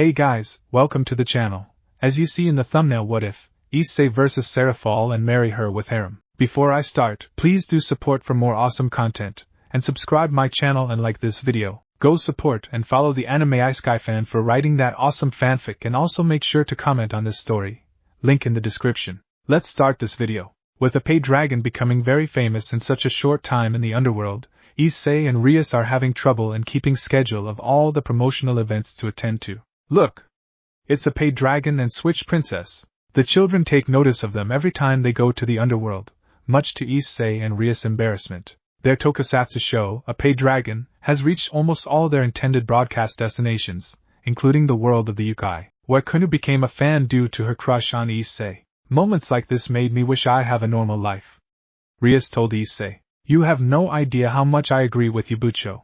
Hey guys, welcome to the channel. As you see in the thumbnail, what if Iseei vs Serafall and marry her with Harem? Before I start, please do support for more awesome content, and subscribe my channel and like this video. Go support and follow the AnimeIsekaiFan for writing that awesome fanfic, and also make sure to comment on this story. Link in the description. Let's start this video. With Oppai dragon becoming very famous in such a short time in the underworld, Iseei and Rias are having trouble in keeping schedule of all the promotional events to attend to. Look! It's Oppai dragon and Switch princess. The children take notice of them every time they go to the underworld, much to Iseei and Rias' embarrassment. Their tokusatsu show, Oppai dragon, has reached almost all their intended broadcast destinations, including the world of the yokai, where Kunu became a fan due to her crush on Iseei. Moments like this made me wish I have a normal life. Rias told Iseei, "You have no idea how much I agree with you, Bucho.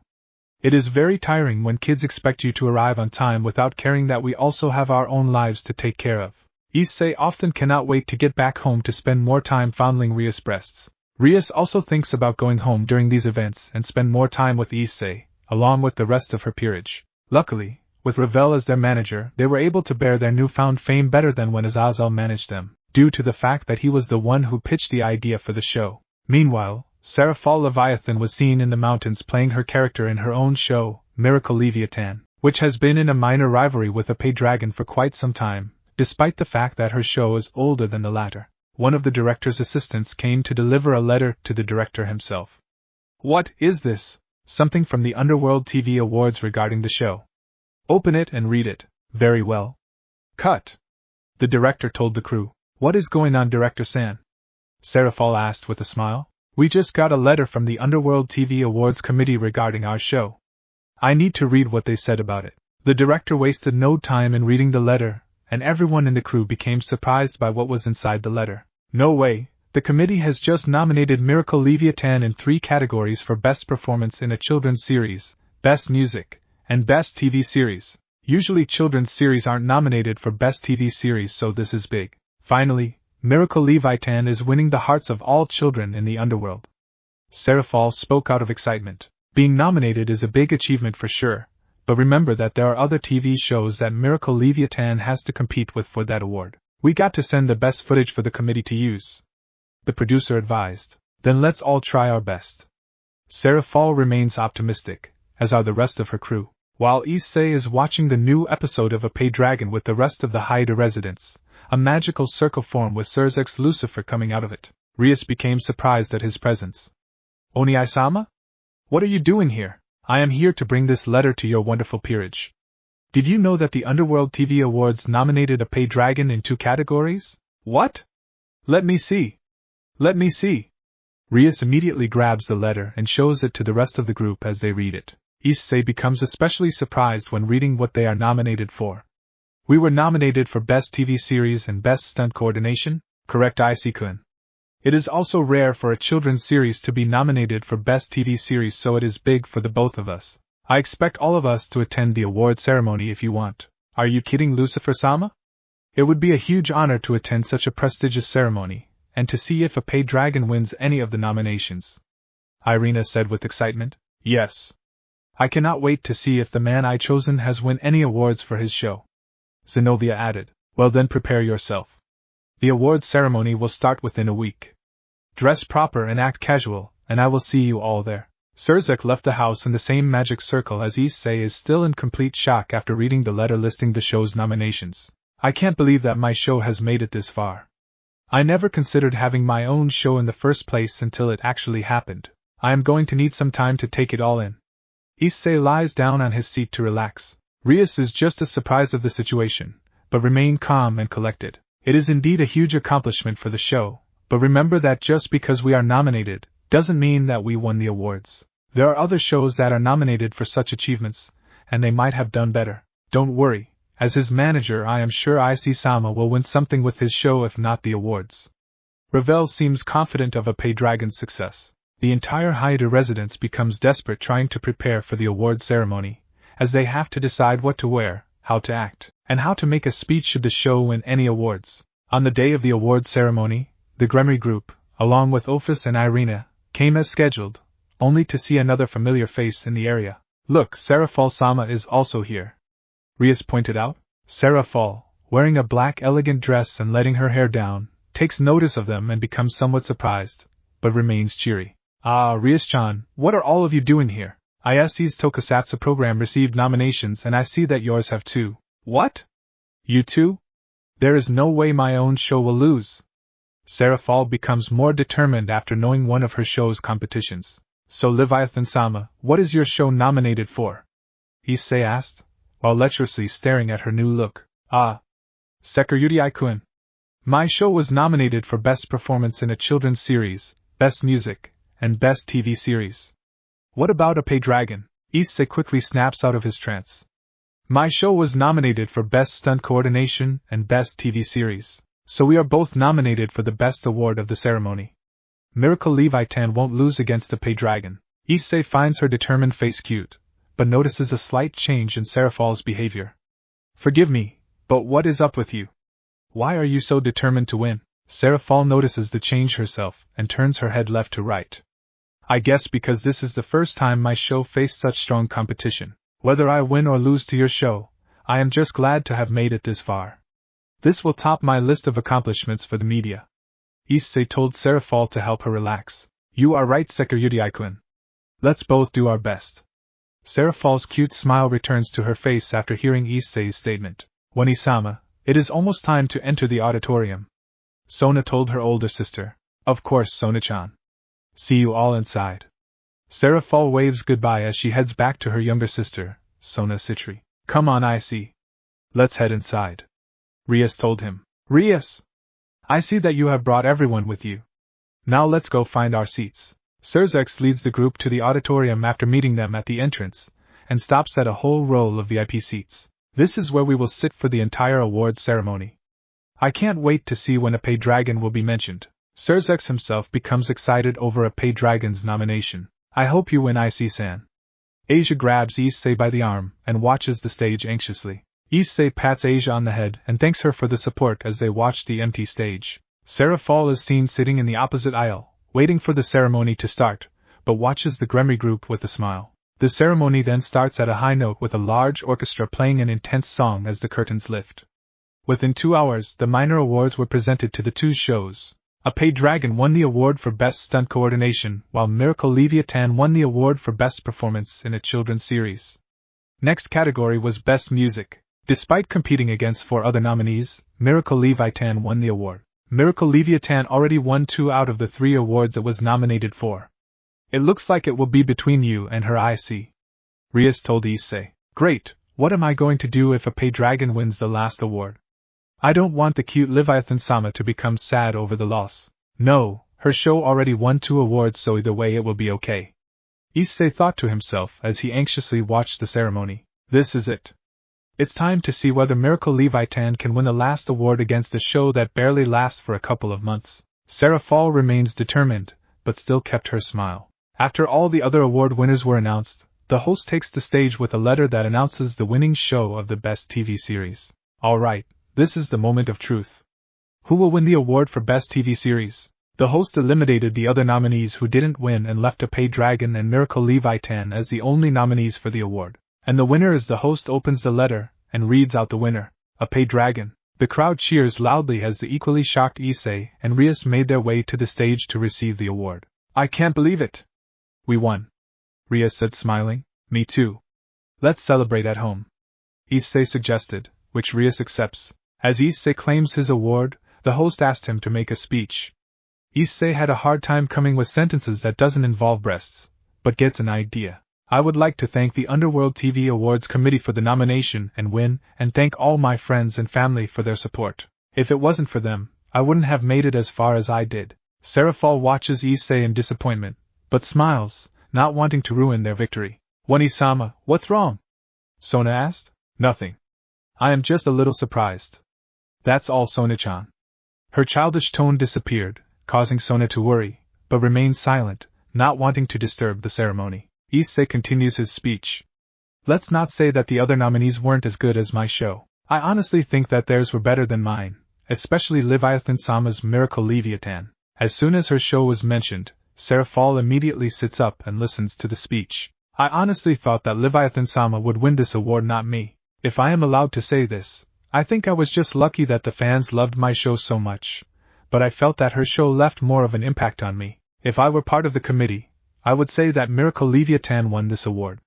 It is very tiring when kids expect you to arrive on time without caring that we also have our own lives to take care of." Iseei often cannot wait to get back home to spend more time fondling Rias' breasts. Rias also thinks about going home during these events and spend more time with Iseei, along with the rest of her peerage. Luckily, with Ravel as their manager, they were able to bear their newfound fame better than when Azazel managed them, due to the fact that he was the one who pitched the idea for the show. Meanwhile, Serafall Levia-tan was seen in the mountains playing her character in her own show, Miracle Levia-tan, which has been in a minor rivalry with Oppai dragon for quite some time, despite the fact that her show is older than the latter. One of the director's assistants came to deliver a letter to the director himself. "What is this?" "Something from the Underworld TV Awards regarding the show." "Open it and read it." "Very well." "Cut," the director told the crew. "What is going on, Director-san?" Serafall asked with a smile. "We just got a letter from the Underworld TV Awards committee regarding our show. I need to read what they said about it." The director wasted no time in reading the letter, and everyone in the crew became surprised by what was inside the letter. "No way, the committee has just nominated Miracle Levia-tan in 3 categories for Best Performance in a Children's Series, Best Music, and Best TV Series. Usually children's series aren't nominated for Best TV Series, so this is big. Finally, Miracle Levia-tan is winning the hearts of all children in the underworld." Serafall spoke out of excitement. Being nominated is a big achievement for sure, but remember that there are other TV shows that Miracle Levia-tan has to compete with for that award. "We got to send the best footage for the committee to use," the producer advised. "Then let's all try our best." Serafall remains optimistic, as are the rest of her crew. While Iseei is watching the new episode of Oppai dragon with the rest of the Haida residents, a magical circle formed with Sirzechs Lucifer coming out of it. Rias became surprised at his presence. "Oni-sama? What are you doing here?" "I am here to bring this letter to your wonderful peerage. Did you know that the Underworld TV Awards nominated Oppai dragon in 2 categories? "What? Let me see. Let me see." Rias immediately grabs the letter and shows it to the rest of the group as they read it. Iseei becomes especially surprised when reading what they are nominated for. "We were nominated for Best TV Series and Best Stunt Coordination," correct Iseei-kun. "It is also rare for a children's series to be nominated for Best TV Series, so it is big for the both of us. I expect all of us to attend the award ceremony if you want." "Are you kidding, Lucifer-sama? It would be a huge honor to attend such a prestigious ceremony, and to see if Oppai dragon wins any of the nominations," Irina said with excitement. "Yes. I cannot wait to see if the man I chosen has won any awards for his show," Zenobia added. "Well then, prepare yourself. The awards ceremony will start within a week. Dress proper and act casual, and I will see you all there." Sirzechs left the house in the same magic circle as Iseei is still in complete shock after reading the letter listing the show's nominations. "I can't believe that my show has made it this far. I never considered having my own show in the first place until it actually happened. I am going to need some time to take it all in." Iseei lies down on his seat to relax. Rias is just as surprised of the situation, but remained calm and collected. "It is indeed a huge accomplishment for the show, but remember that just because we are nominated, doesn't mean that we won the awards. There are other shows that are nominated for such achievements, and they might have done better. Don't worry, as his manager I am sure Iseei-sama will win something with his show if not the awards." Ravel seems confident of Oppai dragon's success. The entire Haida residence becomes desperate trying to prepare for the award ceremony, as they have to decide what to wear, how to act, and how to make a speech should the show win any awards. On the day of the awards ceremony, the Gremry group, along with Ophis and Irina, came as scheduled, only to see another familiar face in the area. "Look, Serafall-sama is also here," Rias pointed out. Serafall, wearing a black elegant dress and letting her hair down, takes notice of them and becomes somewhat surprised, but remains cheery. Ah, Rias-chan, what are all of you doing here? Isei's tokusatsu program received nominations and I see that yours have too. What? You too? There is no way my own show will lose. Serafall becomes more determined after knowing one of her show's competitions. So Leviathan-sama, what is your show nominated for? Iseei asked, while lecherously staring at her new look. Ah. Sekiryu-kun. My show was nominated for Best Performance in a Children's Series, Best Music, and Best TV Series. What about Oppai Dragon? Iseei quickly snaps out of his trance. My show was nominated for Best Stunt Coordination and Best TV Series, so we are both nominated for the Best Award of the ceremony. Miracle Levia-tan won't lose against Oppai Dragon. Iseei finds her determined face cute, but notices a slight change in Serafall's behavior. Forgive me, but what is up with you? Why are you so determined to win? Serafall notices the change herself and turns her head left to right. I guess because this is the first time my show faced such strong competition. Whether I win or lose to your show, I am just glad to have made it this far. This will top my list of accomplishments for the media. Iseei told Serafall to help her relax. You are right, Sekiryu-kun. Let's both do our best. Serafall's cute smile returns to her face after hearing Isei's statement. Wani-sama, it is almost time to enter the auditorium. Sona told her older sister. Of course, Sona-chan. See you all inside. Serafall waves goodbye as she heads back to her younger sister, Sona Citri. Come on, Iseei. Let's head inside. Rias told him. Rias! I see that you have brought everyone with you. Now let's go find our seats. Sirzechs leads the group to the auditorium after meeting them at the entrance, and stops at a whole row of VIP seats. This is where we will sit for the entire awards ceremony. I can't wait to see when Oppai Dragon will be mentioned. Sirzechs himself becomes excited over Oppai Dragon's nomination. I hope you win, Iseei-san. Asia grabs Iseei by the arm and watches the stage anxiously. Iseei pats Asia on the head and thanks her for the support as they watch the empty stage. Serafall is seen sitting in the opposite aisle, waiting for the ceremony to start, but watches the Gremry group with a smile. The ceremony then starts at a high note with a large orchestra playing an intense song as the curtains lift. Within 2 hours, the minor awards were presented to the two shows. Oppai Dragon won the award for Best Stunt Coordination, while Miracle Levia-tan won the award for Best Performance in a Children's Series. Next category was Best Music. Despite competing against 4 other nominees, Miracle Levia-tan won the award. Miracle Levia-tan already won 2 out of the 3 awards it was nominated for. It looks like it will be between you and her, Iseei. Rias told Iseei. Great, what am I going to do if Oppai Dragon wins the last award? I don't want the cute Leviathan-sama to become sad over the loss. No, her show already won 2 awards, so either way it will be okay. Iseei thought to himself as he anxiously watched the ceremony. This is it. It's time to see whether Miracle Levia-tan can win the last award against a show that barely lasts for a couple of months. Serafall remains determined, but still kept her smile. After all the other award winners were announced, the host takes the stage with a letter that announces the winning show of the Best TV Series. Alright, this is the moment of truth. Who will win the award for Best TV Series? The host eliminated the other nominees who didn't win and left Oppai Dragon and Miracle Levia-tan as the only nominees for the award. And the winner is the host opens the letter and reads out the winner, Oppai Dragon. The crowd cheers loudly as the equally shocked Iseei and Rias made their way to the stage to receive the award. I can't believe it. We won. Rias said smiling. Me too. Let's celebrate at home. Iseei suggested, which Rias accepts. As Iseei claims his award, the host asked him to make a speech. Iseei had a hard time coming with sentences that doesn't involve breasts, but gets an idea. I would like to thank the Underworld TV Awards Committee for the nomination and win, and thank all my friends and family for their support. If it wasn't for them, I wouldn't have made it as far as I did. Serafall watches Iseei in disappointment, but smiles, not wanting to ruin their victory. Wani-sama, what's wrong? Sona asked. Nothing. I am just a little surprised. That's all, Sona-chan. Her childish tone disappeared, causing Sona to worry, but remained silent, not wanting to disturb the ceremony. Iseei continues his speech. Let's not say that the other nominees weren't as good as my show. I honestly think that theirs were better than mine, especially Leviathan-sama's Miracle Levia-tan. As soon as her show was mentioned, Serafall immediately sits up and listens to the speech. I honestly thought that Leviathan-sama would win this award, not me. If I am allowed to say this, I think I was just lucky that the fans loved my show so much, but I felt that her show left more of an impact on me. If I were part of the committee, I would say that Miracle Levia-tan won this award.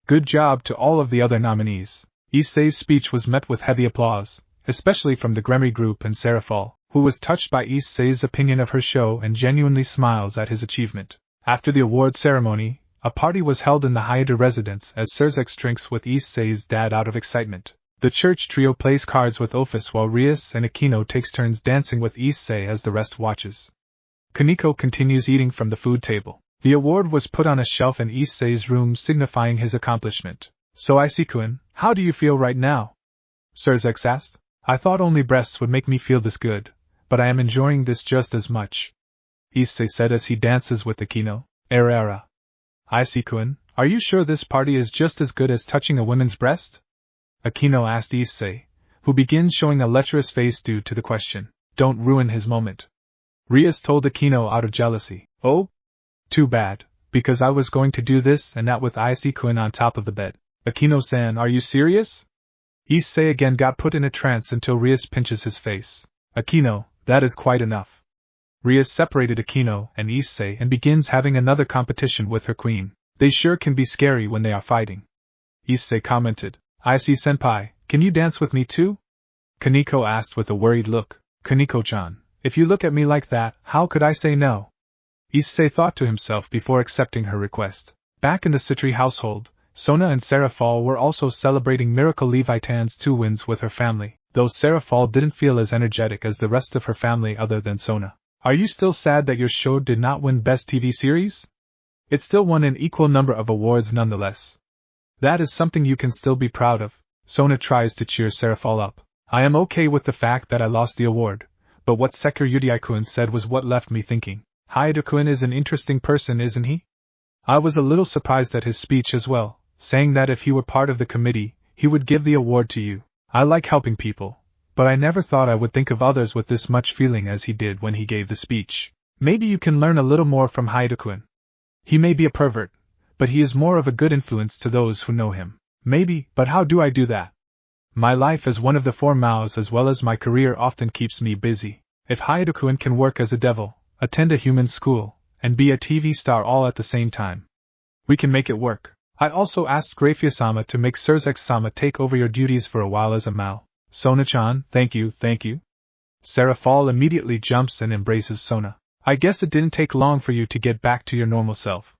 Good job to all of the other nominees. Iseei's speech was met with heavy applause, especially from the Gremry group and Serafall, who was touched by Iseei's opinion of her show and genuinely smiles at his achievement. After the award ceremony, a party was held in the Haida residence as Sirzechs drinks with Iseei's dad out of excitement. The church trio plays cards with Ophis while Rias and Akino takes turns dancing with Iseei as the rest watches. Kaneko continues eating from the food table. The award was put on a shelf in Iseei's room signifying his accomplishment. So Iseei-kun, how do you feel right now? Sirzechs asked. I thought only breasts would make me feel this good, but I am enjoying this just as much. Iseei said as he dances with Akino. Era. Iseei-kun, are you sure this party is just as good as touching a woman's breast? Akino asked Iseei, who begins showing a lecherous face due to the question. Don't ruin his moment. Rias told Akino out of jealousy. Oh? Too bad, because I was going to do this and that with Iseei-kun on top of the bed. Akino-san, are you serious? Iseei again got put in a trance until Rias pinches his face. Akino, that is quite enough. Rias separated Akino and Iseei and begins having another competition with her queen. They sure can be scary when they are fighting. Iseei commented. Iseei-senpai, can you dance with me too? Kaneko asked with a worried look. Kaneko-chan, if you look at me like that, how could I say no? Iseei thought to himself before accepting her request. Back in the Citri household, Sona and Serafall were also celebrating Miracle Levia-tan's 2 wins with her family, though Serafall didn't feel as energetic as the rest of her family other than Sona. Are you still sad that your show did not win Best TV Series? It still won an equal number of awards nonetheless. That is something you can still be proud of. Sona tries to cheer Serafall up. I am okay with the fact that I lost the award, but what Sekiryu-kun said was what left me thinking. Haida-kun is an interesting person, isn't he? I was a little surprised at his speech as well, saying that if he were part of the committee, he would give the award to you. I like helping people, but I never thought I would think of others with this much feeling as he did when he gave the speech. Maybe you can learn a little more from Haida-kun. He may be a pervert, but he is more of a good influence to those who know him. Maybe, but how do I do that? My life as one of the 4 mouths as well as my career often keeps me busy. If Haida-kun can work as a devil, attend a human school, and be a TV star all at the same time, we can make it work. I also asked Grafia-sama to make Sirzechs-sama take over your duties for a while as a Mao. Sona-chan, thank you. Serafall immediately jumps and embraces Sona. I guess it didn't take long for you to get back to your normal self.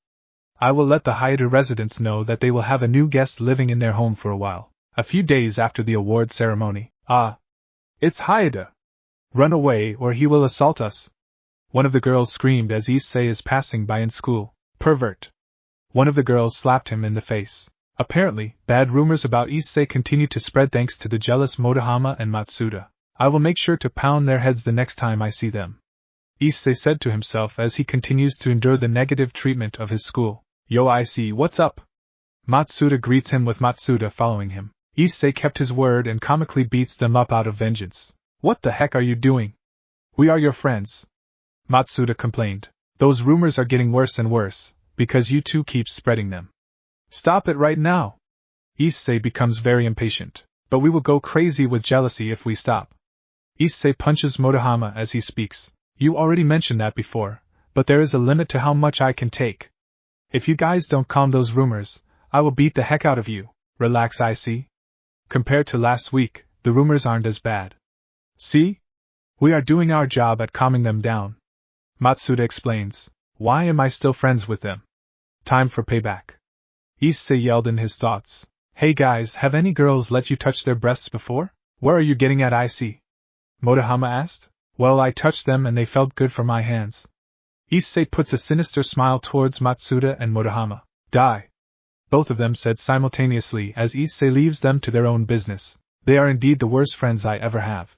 I will let the Haida residents know that they will have a new guest living in their home for a while. A few days after the award ceremony. Ah! It's Haida! Run away or he will assault us! One of the girls screamed as Iseei is passing by in school. Pervert! One of the girls slapped him in the face. Apparently, bad rumors about Iseei continue to spread thanks to the jealous Motohama and Matsuda. I will make sure to pound their heads the next time I see them. Iseei said to himself as he continues to endure the negative treatment of his school. Yo Iseei, what's up? Matsuda greets him with Matsuda following him. Iseei kept his word and comically beats them up out of vengeance. What the heck are you doing? We are your friends. Matsuda complained. Those rumors are getting worse and worse, because you two keep spreading them. Stop it right now. Iseei becomes very impatient. But we will go crazy with jealousy if we stop. Iseei punches Motohama as he speaks. You already mentioned that before, but there is a limit to how much I can take. If you guys don't calm those rumors, I will beat the heck out of you. Relax, Iseei. Compared to last week, the rumors aren't as bad. See? We are doing our job at calming them down. Matsuda explains. Why am I still friends with them? Time for payback. Iseei yelled in his thoughts. Hey guys, have any girls let you touch their breasts before? Where are you getting at, Iseei? Motohama asked. Well, I touched them and they felt good for my hands. Iseei puts a sinister smile towards Matsuda and Motohama. Die. Both of them said simultaneously as Iseei leaves them to their own business. They are indeed the worst friends I ever have.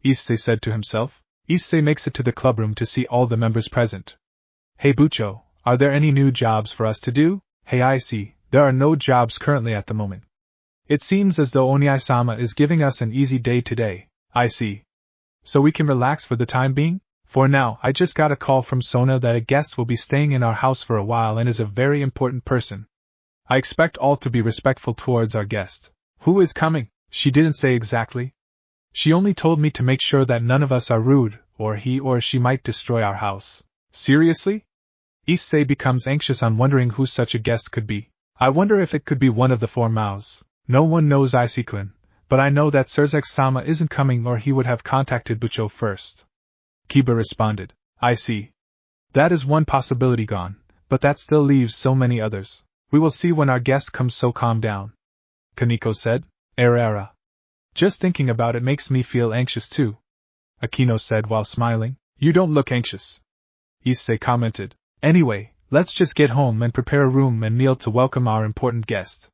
Iseei said to himself. Iseei makes it to the clubroom to see all the members present. Hey Bucho, are there any new jobs for us to do? Hey Iseei, there are no jobs currently at the moment. It seems as though Oniai-sama is giving us an easy day today, Iseei. So we can relax for the time being? For now, I just got a call from Sona that a guest will be staying in our house for a while and is a very important person. I expect all to be respectful towards our guest. Who is coming? She didn't say exactly. She only told me to make sure that none of us are rude, or he or she might destroy our house. Seriously? Iseei becomes anxious on wondering who such a guest could be. I wonder if it could be one of the four Maos. No one knows Iseei-kun, but I know that Sirzechs-sama isn't coming or he would have contacted Bucho first. Kiba responded. I see. That is one possibility gone, but that still leaves so many others. We will see when our guest comes, so calm down. Kaneko said. Era. Just thinking about it makes me feel anxious too. Akino said while smiling. You don't look anxious. Iseei commented. Anyway, let's just get home and prepare a room and meal to welcome our important guest.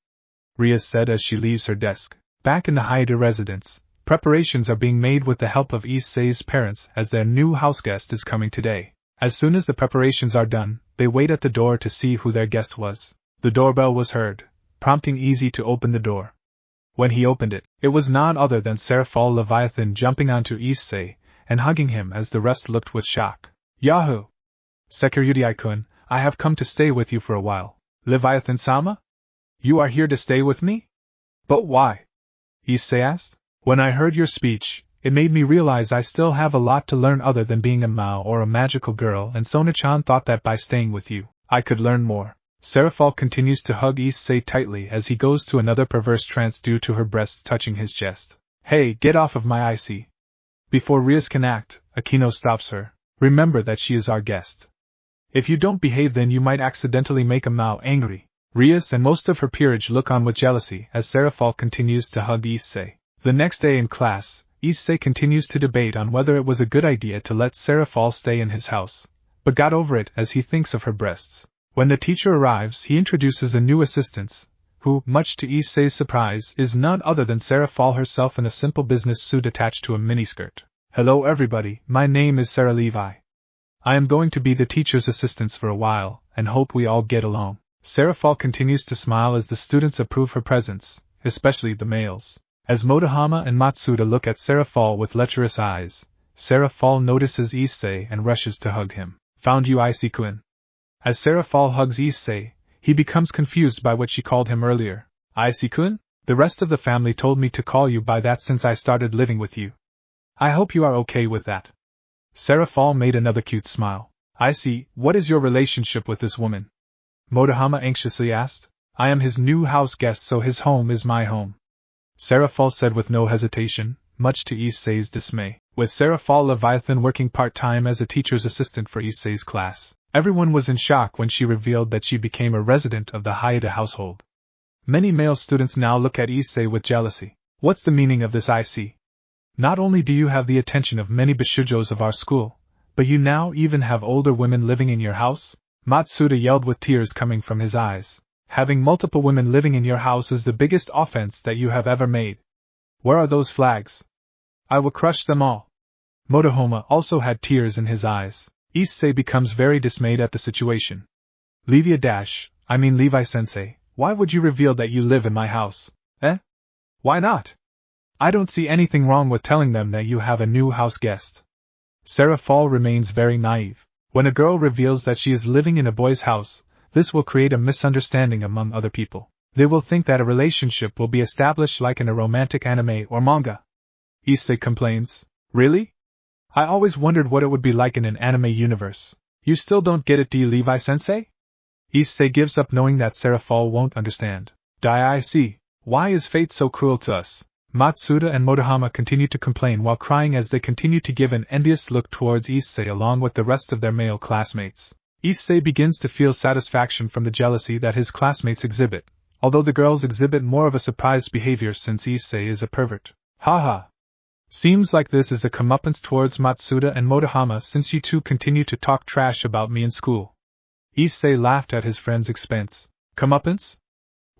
Ria said as she leaves her desk. Back in the Haida residence, preparations are being made with the help of Isei's parents as their new house guest is coming today. As soon as the preparations are done, they wait at the door to see who their guest was. The doorbell was heard, prompting Iseei to open the door. When he opened it, it was none other than Serafall Leviathan jumping onto Iseei and hugging him as the rest looked with shock. Yahoo! Security-kun, I have come to stay with you for a while. Leviathan-sama? You are here to stay with me? But why? Iseei asked. When I heard your speech, it made me realize I still have a lot to learn other than being a Mao or a magical girl, and Sona-chan thought that by staying with you, I could learn more. Serafall continues to hug Iseei tightly as he goes to another perverse trance due to her breasts touching his chest. Hey, get off of my Iseei. Before Rias can act, Akino stops her. Remember that she is our guest. If you don't behave, then you might accidentally make a Mao angry. Rias and most of her peerage look on with jealousy as Serafall continues to hug Iseei. The next day in class, Iseei continues to debate on whether it was a good idea to let Serafall stay in his house, but got over it as he thinks of her breasts. When the teacher arrives, he introduces a new assistant, who, much to Isei's surprise, is none other than Serafall herself in a simple business suit attached to a miniskirt. Hello everybody, my name is Sarah Levi. I am going to be the teacher's assistant for a while, and hope we all get along. Serafall continues to smile as the students approve her presence, especially the males. As Motohama and Matsuda look at Serafall with lecherous eyes, Serafall notices Iseei and rushes to hug him. Found you, Iseei-kun. As Serafall hugs Iseei, he becomes confused by what she called him earlier. Iseei-kun? The rest of the family told me to call you by that since I started living with you. I hope you are okay with that. Serafall made another cute smile. Iseei, what is your relationship with this woman? Motohama anxiously asked. I am his new house guest, so his home is my home. Serafall said with no hesitation, much to Isei's dismay. With Serafall Leviathan working part-time as a teacher's assistant for Isei's class, everyone was in shock when she revealed that she became a resident of the Haida household. Many male students now look at Iseei with jealousy. What's the meaning of this, Iseei? Not only do you have the attention of many bishujos of our school, but you now even have older women living in your house? Matsuda yelled with tears coming from his eyes. Having multiple women living in your house is the biggest offense that you have ever made. Where are those flags? I will crush them all. Motohama also had tears in his eyes. Iseei becomes very dismayed at the situation. Levi-sensei, why would you reveal that you live in my house? Why not? I don't see anything wrong with telling them that you have a new house guest. Serafall remains very naive. When a girl reveals that she is living in a boy's house, this will create a misunderstanding among other people. They will think that a relationship will be established like in a romantic anime or manga. Iseei complains. Really? I always wondered what it would be like in an anime universe. You still don't get it, do you, Levi-sensei? Iseei gives up knowing that Serafall won't understand. I see. Why is fate so cruel to us? Matsuda and Motohama continue to complain while crying as they continue to give an envious look towards Iseei along with the rest of their male classmates. Iseei begins to feel satisfaction from the jealousy that his classmates exhibit, although the girls exhibit more of a surprised behavior since Iseei is a pervert. Haha. Seems like this is a comeuppance towards Matsuda and Motohama since you two continue to talk trash about me in school. Iseei laughed at his friend's expense. Comeuppance?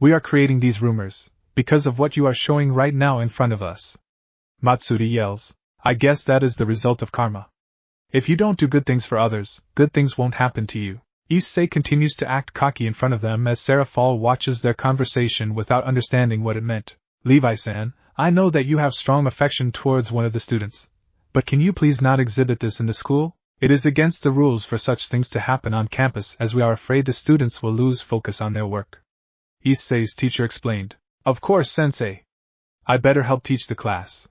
We are creating these rumors because of what you are showing right now in front of us. Matsuda yells. I guess that is the result of karma. If you don't do good things for others, good things won't happen to you. Iseei continues to act cocky in front of them as Serafall watches their conversation without understanding what it meant. Levi-san, I know that you have strong affection towards one of the students, but can you please not exhibit this in the school? It is against the rules for such things to happen on campus as we are afraid the students will lose focus on their work. Isei's teacher explained. Of course, sensei. I better help teach the class.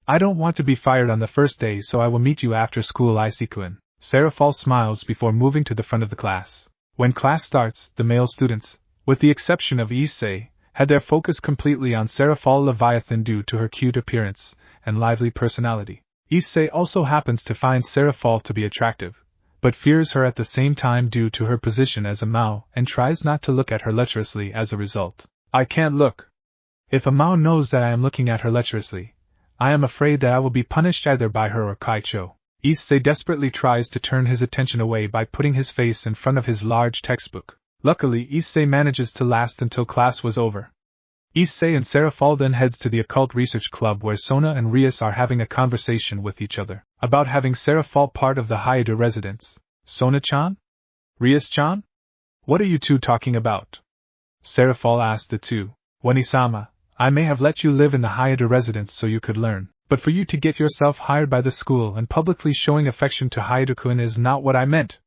I don't want to be fired on the first day, so I will meet you after school, Iseei-kun. Serafall smiles before moving to the front of the class. When class starts, the male students, with the exception of Iseei, had their focus completely on Serafall Leviathan due to her cute appearance and lively personality. Iseei also happens to find Serafall to be attractive, but fears her at the same time due to her position as a Mao and tries not to look at her lecherously as a result. I can't look. If a Mao knows that I am looking at her lecherously, I am afraid that I will be punished either by her or Kaicho. Iseei desperately tries to turn his attention away by putting his face in front of his large textbook. Luckily, Iseei manages to last until class was over. Iseei and Serafall then heads to the Occult Research Club where Sona and Rias are having a conversation with each other about having Serafall part of the Haida residence. Sona-chan? Rias-chan? What are you two talking about? Serafall asked the two. Wani-sama, I may have let you live in the Haida residence so you could learn, but for you to get yourself hired by the school and publicly showing affection to Haida-kun is not what I meant.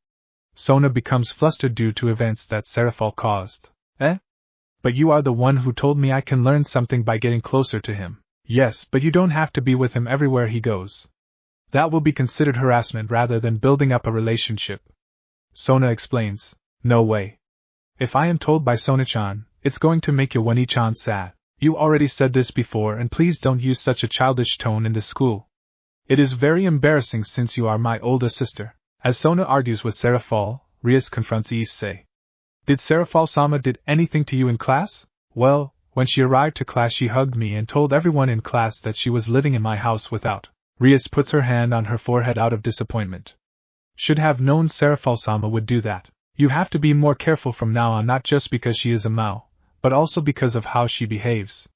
Sona becomes flustered due to events that Serafall caused. But you are the one who told me I can learn something by getting closer to him. Yes, but you don't have to be with him everywhere he goes. That will be considered harassment rather than building up a relationship. Sona explains. No way. If I am told by Sona-chan, it's going to make your Wani-chan sad. You already said this before and please don't use such a childish tone in the school. It is very embarrassing since you are my older sister. As Sona argues with Serafall, Rias confronts Iseei. Did Serafall-sama did anything to you in class? Well, when she arrived to class she hugged me and told everyone in class that she was living in my house without. Rias puts her hand on her forehead out of disappointment. Should have known Serafall-sama would do that. You have to be more careful from now on, not just because she is a Mao, but also because of how she behaves.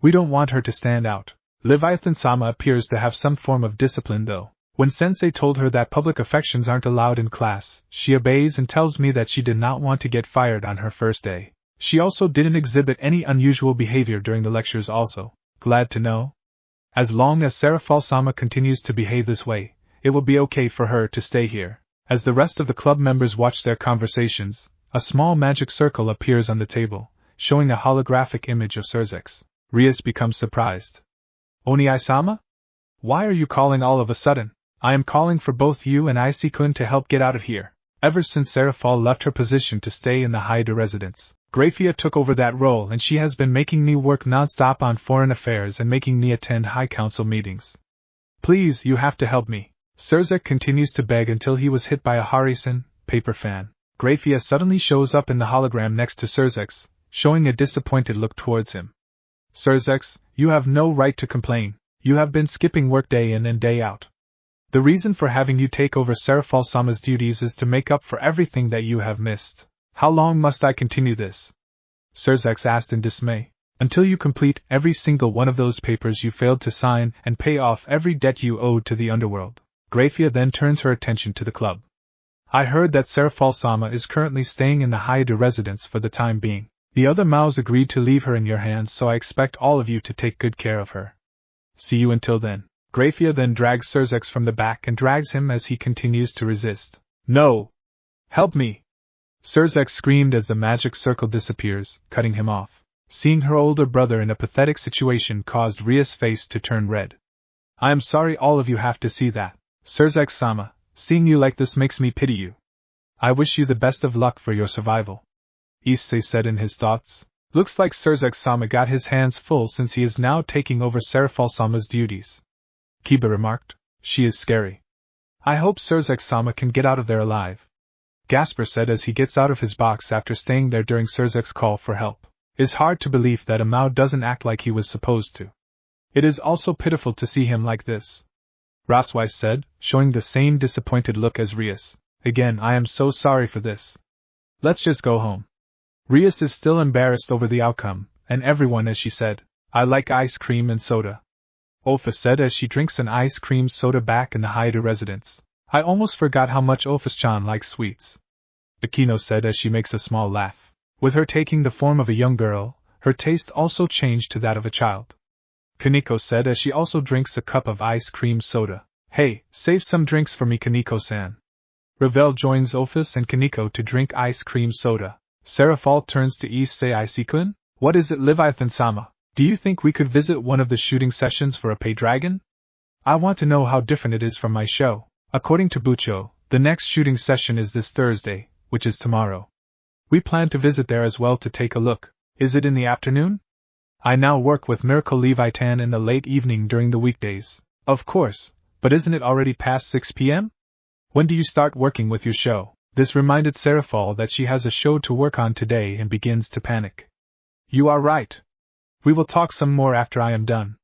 We don't want her to stand out. Leviathan-sama appears to have some form of discipline though. When Sensei told her that public affections aren't allowed in class, she obeys and tells me that she did not want to get fired on her first day. She also didn't exhibit any unusual behavior during the lectures also. Glad to know. As long as Serafall-sama continues to behave this way, it will be okay for her to stay here. As the rest of the club members watch their conversations, a small magic circle appears on the table, showing a holographic image of Sirzechs. Rias becomes surprised. Oni-sama? Why are you calling all of a sudden? I am calling for both you and Iseei-kun to help get out of here. Ever since Serafall left her position to stay in the Haida residence, Grafia took over that role and she has been making me work non-stop on foreign affairs and making me attend High Council meetings. Please, you have to help me. Sirzechs continues to beg until he was hit by a Harisen paper fan. Grafia suddenly shows up in the hologram next to Sirzechs, showing a disappointed look towards him. Sirzechs, you have no right to complain. You have been skipping work day in and day out. The reason for having you take over Serafall-sama's duties is to make up for everything that you have missed. How long must I continue this? Sirzechs asked in dismay. Until you complete every single one of those papers you failed to sign and pay off every debt you owed to the underworld. Grafia then turns her attention to the club. I heard that Serafall-sama is currently staying in the Haida residence for the time being. The other Maos agreed to leave her in your hands, so I expect all of you to take good care of her. See you until then. Grafia then drags Sirzechs from the back and drags him as he continues to resist. No! Help me! Sirzechs screamed as the magic circle disappears, cutting him off. Seeing her older brother in a pathetic situation caused Ria's face to turn red. I am sorry all of you have to see that. Sirzechs-sama, seeing you like this makes me pity you. I wish you the best of luck for your survival. Iseei said in his thoughts. Looks like Sirzechs-sama got his hands full since he is now taking over Serafall-sama's duties. Kiba remarked. She is scary. I hope Sirzechs-sama can get out of there alive. Gasper said as he gets out of his box after staying there during Sirzechs' call for help. It's hard to believe that a Mao doesn't act like he was supposed to. It is also pitiful to see him like this. Raswise said, showing the same disappointed look as Rias. Again, I am so sorry for this. Let's just go home. Rias is still embarrassed over the outcome, and everyone as she said, I like ice cream and soda. Oppai said as she drinks an ice cream soda back in the Haida residence. I almost forgot how much Oppai-chan likes sweets. Akino said as she makes a small laugh. With her taking the form of a young girl, her taste also changed to that of a child. Kaneko said as she also drinks a cup of ice cream soda. Hey, save some drinks for me, Kaneko-san. Ravel joins Oppai and Kaneko to drink ice cream soda. Serafall turns to Iseei-kun. What is it, Leviathan-sama? Do you think we could visit one of the shooting sessions for a pay dragon? I want to know how different it is from my show. According to Bucho, the next shooting session is this Thursday, which is tomorrow. We plan to visit there as well to take a look. Is it in the afternoon? I now work with Miracle Levia-tan in the late evening during the weekdays. Of course, but isn't it already past 6 p.m.? When do you start working with your show? This reminded Serafall that she has a show to work on today and begins to panic. You are right. We will talk some more after I am done.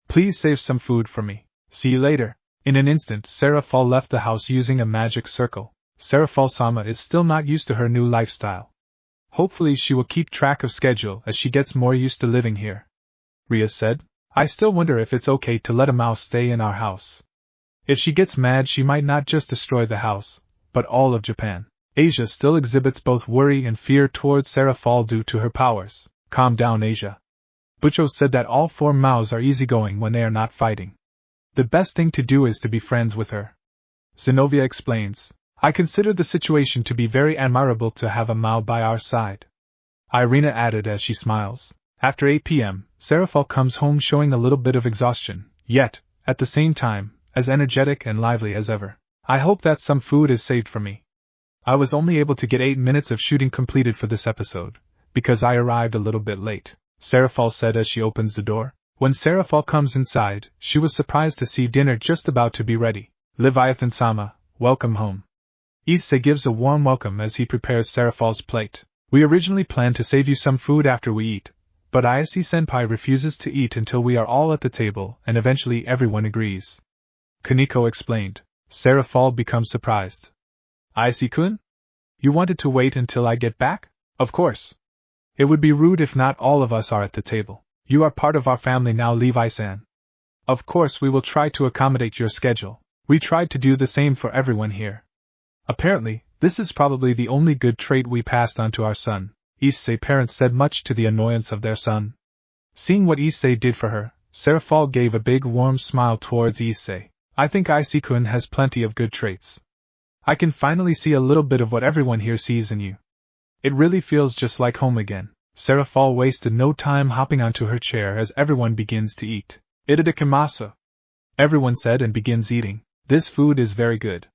Please save some food for me. See you later. In an instant, Serafall left the house using a magic circle. Serafall-sama is still not used to her new lifestyle. Hopefully she will keep track of schedule as she gets more used to living here. Ria said, I still wonder if it's okay to let a mouse stay in our house. If she gets mad she might not just destroy the house, but all of Japan. Asia still exhibits both worry and fear towards Serafall due to her powers. Calm down, Asia. Bucho said that all 4 Maos are easygoing when they are not fighting. The best thing to do is to be friends with her. Zenobia explains, I consider the situation to be very admirable to have a Mao by our side. Irina added as she smiles. After 8 p.m., Serafall comes home showing a little bit of exhaustion, yet, at the same time, as energetic and lively as ever. I hope that some food is saved for me. I was only able to get 8 minutes of shooting completed for this episode, because I arrived a little bit late, Serafall said as she opens the door. When Serafall comes inside, she was surprised to see dinner just about to be ready. Leviathan-sama, welcome home. Iseei gives a warm welcome as he prepares Serafall's plate. We originally planned to save you some food after we eat, but Iseei-senpai refuses to eat until we are all at the table and eventually everyone agrees. Kaneko explained. Serafall becomes surprised. Iseei-kun? You wanted to wait until I get back? Of course. It would be rude if not all of us are at the table. You are part of our family now, Levi-san. Of course we will try to accommodate your schedule. We tried to do the same for everyone here. Apparently, this is probably the only good trait we passed on to our son. Iseei parents said much to the annoyance of their son. Seeing what Iseei did for her, Serafall gave a big warm smile towards Iseei. I think Iseei-kun has plenty of good traits. I can finally see a little bit of what everyone here sees in you. It really feels just like home again. Serafall wasted no time hopping onto her chair as everyone begins to eat. Itadakimasu. Everyone said and begins eating. This food is very good.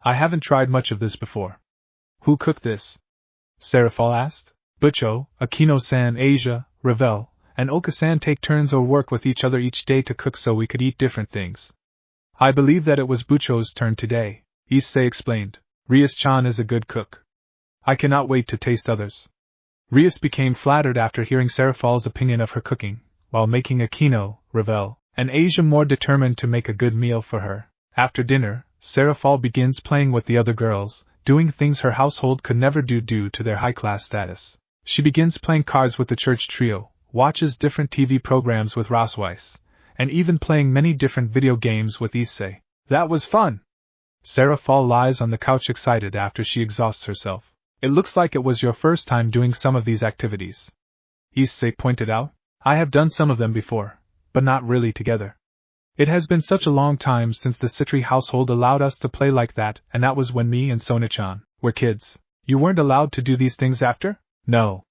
I haven't tried much of this before. Who cooked this? Serafall asked. Bucho, Akino-san, Asia, Ravel, and Oka-san take turns or work with each other each day to cook so we could eat different things. I believe that it was Bucho's turn today, Iseei explained. Rias-chan is a good cook. I cannot wait to taste others. Rias became flattered after hearing Serafall's opinion of her cooking, while making Akino, Ravel, and Asia more determined to make a good meal for her. After dinner, Serafall begins playing with the other girls, doing things her household could never do due to their high-class status. She begins playing cards with the church trio, watches different TV programs with Rosweiss, and even playing many different video games with Iseei. That was fun! Serafall lies on the couch excited after she exhausts herself. It looks like it was your first time doing some of these activities. Iseei pointed out. I have done some of them before, but not really together. It has been such a long time since the Citri household allowed us to play like that, and that was when me and Sona-chan were kids. You weren't allowed to do these things after? No.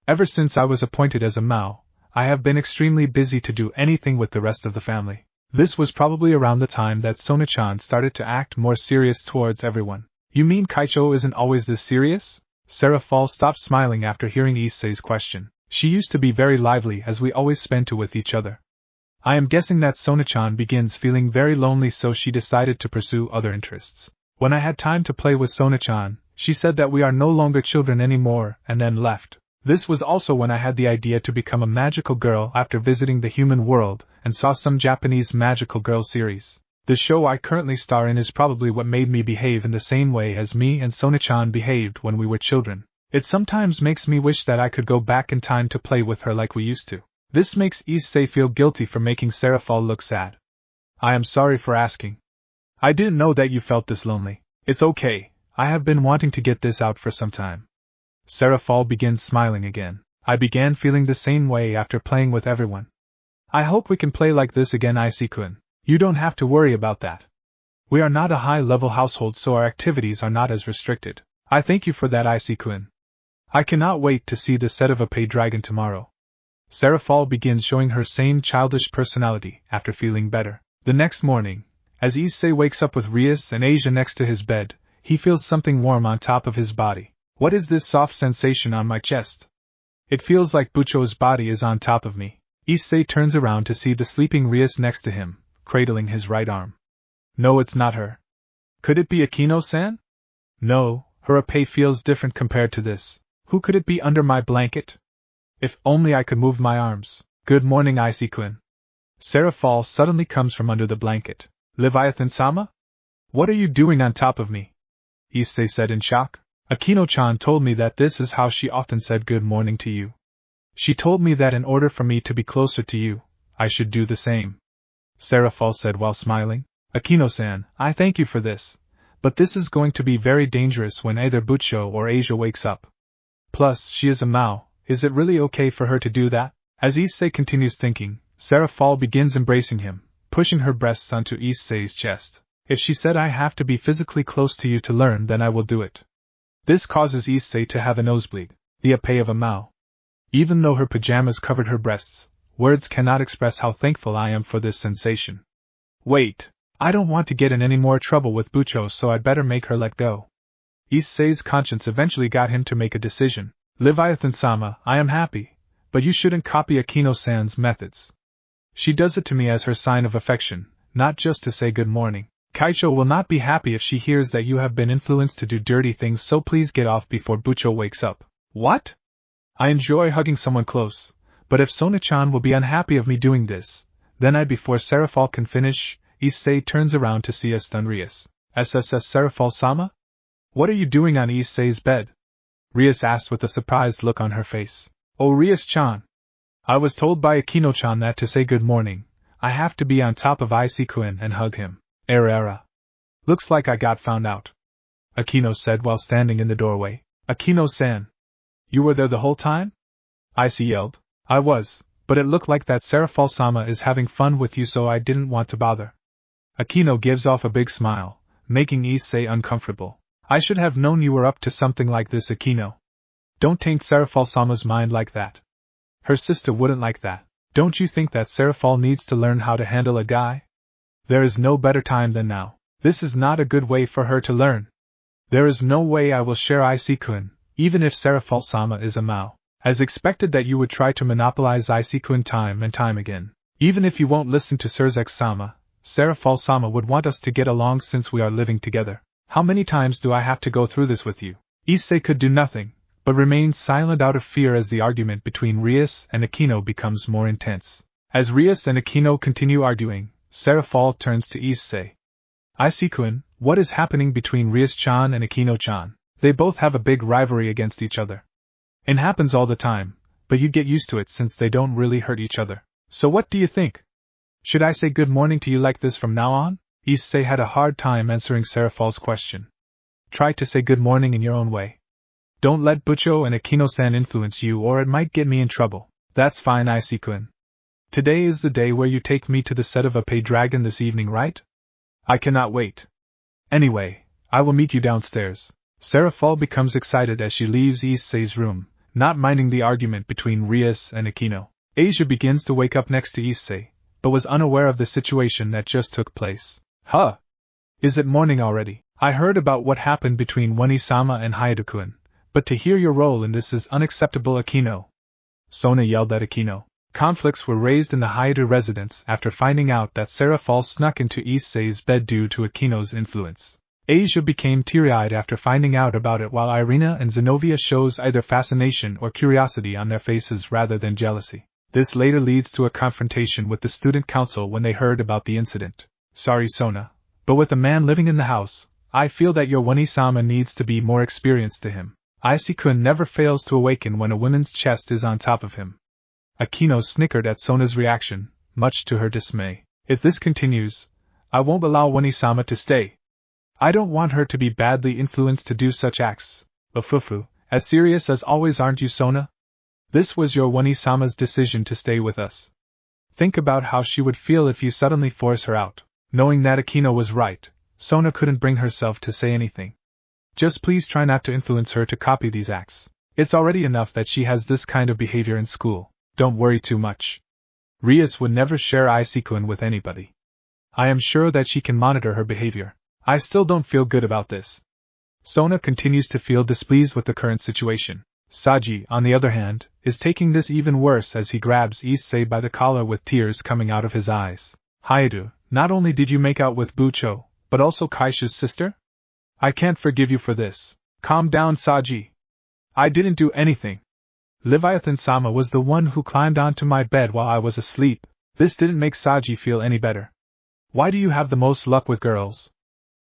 Ever since I was appointed as a Mao, I have been extremely busy to do anything with the rest of the family. This was probably around the time that Sona-chan started to act more serious towards everyone. You mean Kaicho isn't always this serious? Serafall stopped smiling after hearing Issei's question. She used to be very lively as we always spent it with each other. I am guessing that Sona-chan begins feeling very lonely, so she decided to pursue other interests. When I had time to play with Sona-chan, she said that we are no longer children anymore and then left. This was also when I had the idea to become a magical girl after visiting the human world and saw some Japanese magical girl series. The show I currently star in is probably what made me behave in the same way as me and Sona-chan behaved when we were children. It sometimes makes me wish that I could go back in time to play with her like we used to. This makes Iseei feel guilty for making Serafall look sad. I am sorry for asking. I didn't know that you felt this lonely. It's okay, I have been wanting to get this out for some time. Serafall begins smiling again. I began feeling the same way after playing with everyone. I hope we can play like this again, Iseei-kun. You don't have to worry about that. We are not a high-level household, so our activities are not as restricted. I thank you for that, Iseei-kun. I cannot wait to see the set of Oppai Dragon tomorrow. Serafall begins showing her same childish personality after feeling better. The next morning, as Iseei wakes up with Rias and Asia next to his bed, he feels something warm on top of his body. What is this soft sensation on my chest? It feels like Bucho's body is on top of me. Iseei turns around to see the sleeping Rias next to him, cradling his right arm. No, it's not her. Could it be Akino-san? No, her Oppai feels different compared to this. Who could it be under my blanket? If only I could move my arms. Good morning, Iseei-kun. Serafall suddenly comes from under the blanket. Leviathan-sama? What are you doing on top of me? Iseei said in shock. Akino-chan told me that this is how she often said good morning to you. She told me that in order for me to be closer to you, I should do the same. Serafall said while smiling. Akino-san, I thank you for this, but this is going to be very dangerous when either Bucho or Asia wakes up. Plus, she is a Mao, is it really okay for her to do that? As Iseei continues thinking, Serafall begins embracing him, pushing her breasts onto Isei's chest. If she said I have to be physically close to you to learn, then I will do it. This causes Iseei to have a nosebleed, the Oppai of a Mao. Even though her pajamas covered her breasts, words cannot express how thankful I am for this sensation. Wait, I don't want to get in any more trouble with Bucho, so I'd better make her let go. Isei's conscience eventually got him to make a decision. Leviathan-sama, I am happy, but you shouldn't copy Akino-san's methods. She does it to me as her sign of affection, not just to say good morning. Kaicho will not be happy if she hears that you have been influenced to do dirty things, so please get off before Bucho wakes up. What? I enjoy hugging someone close, but if Sona-chan will be unhappy of me doing this, then before Serafall can finish, Iseei turns around to see a stunned Rias. SSS Serafall-sama? What are you doing on Isei's bed? Rias asked with a surprised look on her face. Oh, Rias-chan. I was told by Akino-chan that to say good morning, I have to be on top of Iseei-kun and hug him. Era. Looks like I got found out. Akino said while standing in the doorway. Akino-san. You were there the whole time? Iseei yelled. I was, but it looked like that Serafall-sama is having fun with you, so I didn't want to bother. Akino gives off a big smile, making Iseei uncomfortable. I should have known you were up to something like this, Akino. Don't taint Serafall-sama's mind like that. Her sister wouldn't like that. Don't you think that Serafall needs to learn how to handle a guy? There is no better time than now. This is not a good way for her to learn. There is no way I will share Iseei-kun, even if Serafall-sama is a Mao. As expected that you would try to monopolize Iseei-kun time and time again. Even if you won't listen to Sirzechs-sama, Serafall-sama would want us to get along since we are living together. How many times do I have to go through this with you? Iseei could do nothing, but remained silent out of fear as the argument between Rias and Akino becomes more intense. As Rias and Akino continue arguing, Serafall turns to Iseei. Iseei-kun, what is happening between Rias-chan and Akino-chan? They both have a big rivalry against each other. It happens all the time, but you get used to it since they don't really hurt each other. So what do you think? Should I say good morning to you like this from now on? Iseei had a hard time answering Serafall's question. Try to say good morning in your own way. Don't let Bucho and Akino-san influence you, or it might get me in trouble. That's fine, Iseei-kun. Today is the day where you take me to the set of Oppai Dragon this evening, right? I cannot wait. Anyway, I will meet you downstairs. Serafall becomes excited as she leaves Isei's room, not minding the argument between Rias and Akino. Asia begins to wake up next to Iseei, but was unaware of the situation that just took place. Huh! Is it morning already? I heard about what happened between Wani-sama and Hayato-kun, but to hear your role in this is unacceptable, Akino. Sona yelled at Akino. Conflicts were raised in the Hayato residence after finding out that Serafall snuck into Isei's bed due to Akino's influence. Asia became teary-eyed after finding out about it, while Irina and Zenobia shows either fascination or curiosity on their faces rather than jealousy. This later leads to a confrontation with the student council when they heard about the incident. Sorry, Sona, but with a man living in the house, I feel that your Wani-sama needs to be more experienced to him. Iseei-kun never fails to awaken when a woman's chest is on top of him. Akino snickered at Sona's reaction, much to her dismay. If this continues, I won't allow Wani-sama to stay. I don't want her to be badly influenced to do such acts. Ufufu, as serious as always, aren't you, Sona? This was your Wani-sama's decision to stay with us. Think about how she would feel if you suddenly force her out. Knowing that Akino was right, Sona couldn't bring herself to say anything. Just please try not to influence her to copy these acts. It's already enough that she has this kind of behavior in school. Don't worry too much. Rias would never share Iseei-kun with anybody. I am sure that she can monitor her behavior. I still don't feel good about this. Sona continues to feel displeased with the current situation. Saji, on the other hand, is taking this even worse as he grabs Iseei by the collar with tears coming out of his eyes. Hayato, not only did you make out with Bucho, but also Kaisha's sister? I can't forgive you for this. Calm down, Saji. I didn't do anything. Levia-tan-sama was the one who climbed onto my bed while I was asleep. This didn't make Saji feel any better. Why do you have the most luck with girls?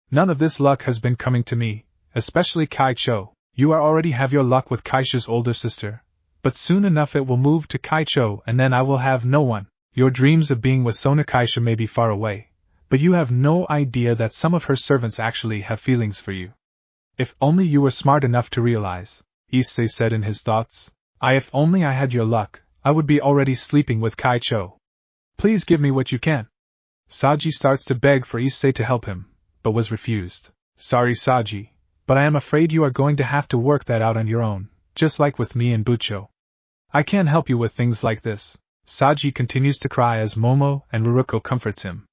None of this luck has been coming to me, especially Kaicho. You already have your luck with Kaisha's older sister, but soon enough it will move to Kaicho and then I will have no one. Your dreams of being with Sona Kaisha may be far away, but you have no idea that some of her servants actually have feelings for you. If only you were smart enough to realize, Iseei said in his thoughts. If only I had your luck, I would be already sleeping with Kaicho. Please give me what you can. Saji starts to beg for Iseei to help him, but was refused. Sorry, Saji, but I am afraid you are going to have to work that out on your own, just like with me and Bucho. I can't help you with things like this. Saji continues to cry as Momo and Ruruko comforts him.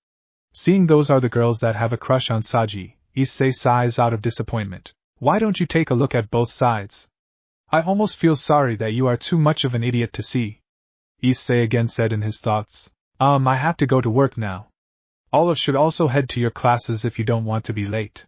Seeing those are the girls that have a crush on Saji, Iseei sighs out of disappointment. Why don't you take a look at both sides? I almost feel sorry that you are too much of an idiot to see. Iseei again said in his thoughts. I have to go to work now. Olive should also head to your classes if you don't want to be late.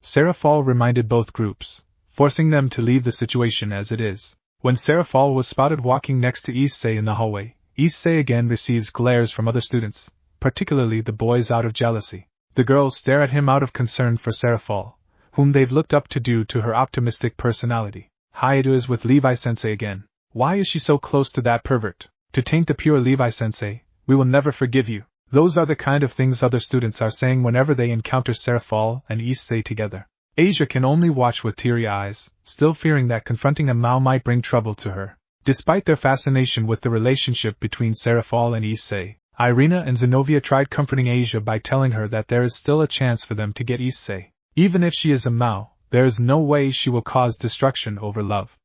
Serafall reminded both groups, forcing them to leave the situation as it is. When Serafall was spotted walking next to Iseei in the hallway, Iseei again receives glares from other students, particularly the boys out of jealousy. The girls stare at him out of concern for Serafall, whom they've looked up to due to her optimistic personality. Hayato is with Levi-sensei again. Why is she so close to that pervert? To taint the pure Levi-sensei, we will never forgive you. Those are the kind of things other students are saying whenever they encounter Serafall and Iseei together. Asia can only watch with teary eyes, still fearing that confronting a Mao might bring trouble to her. Despite their fascination with the relationship between Serafall and Iseei, Irina and Zenobia tried comforting Asia by telling her that there is still a chance for them to get Iseei. Even if she is a Mao, there is no way she will cause destruction over love.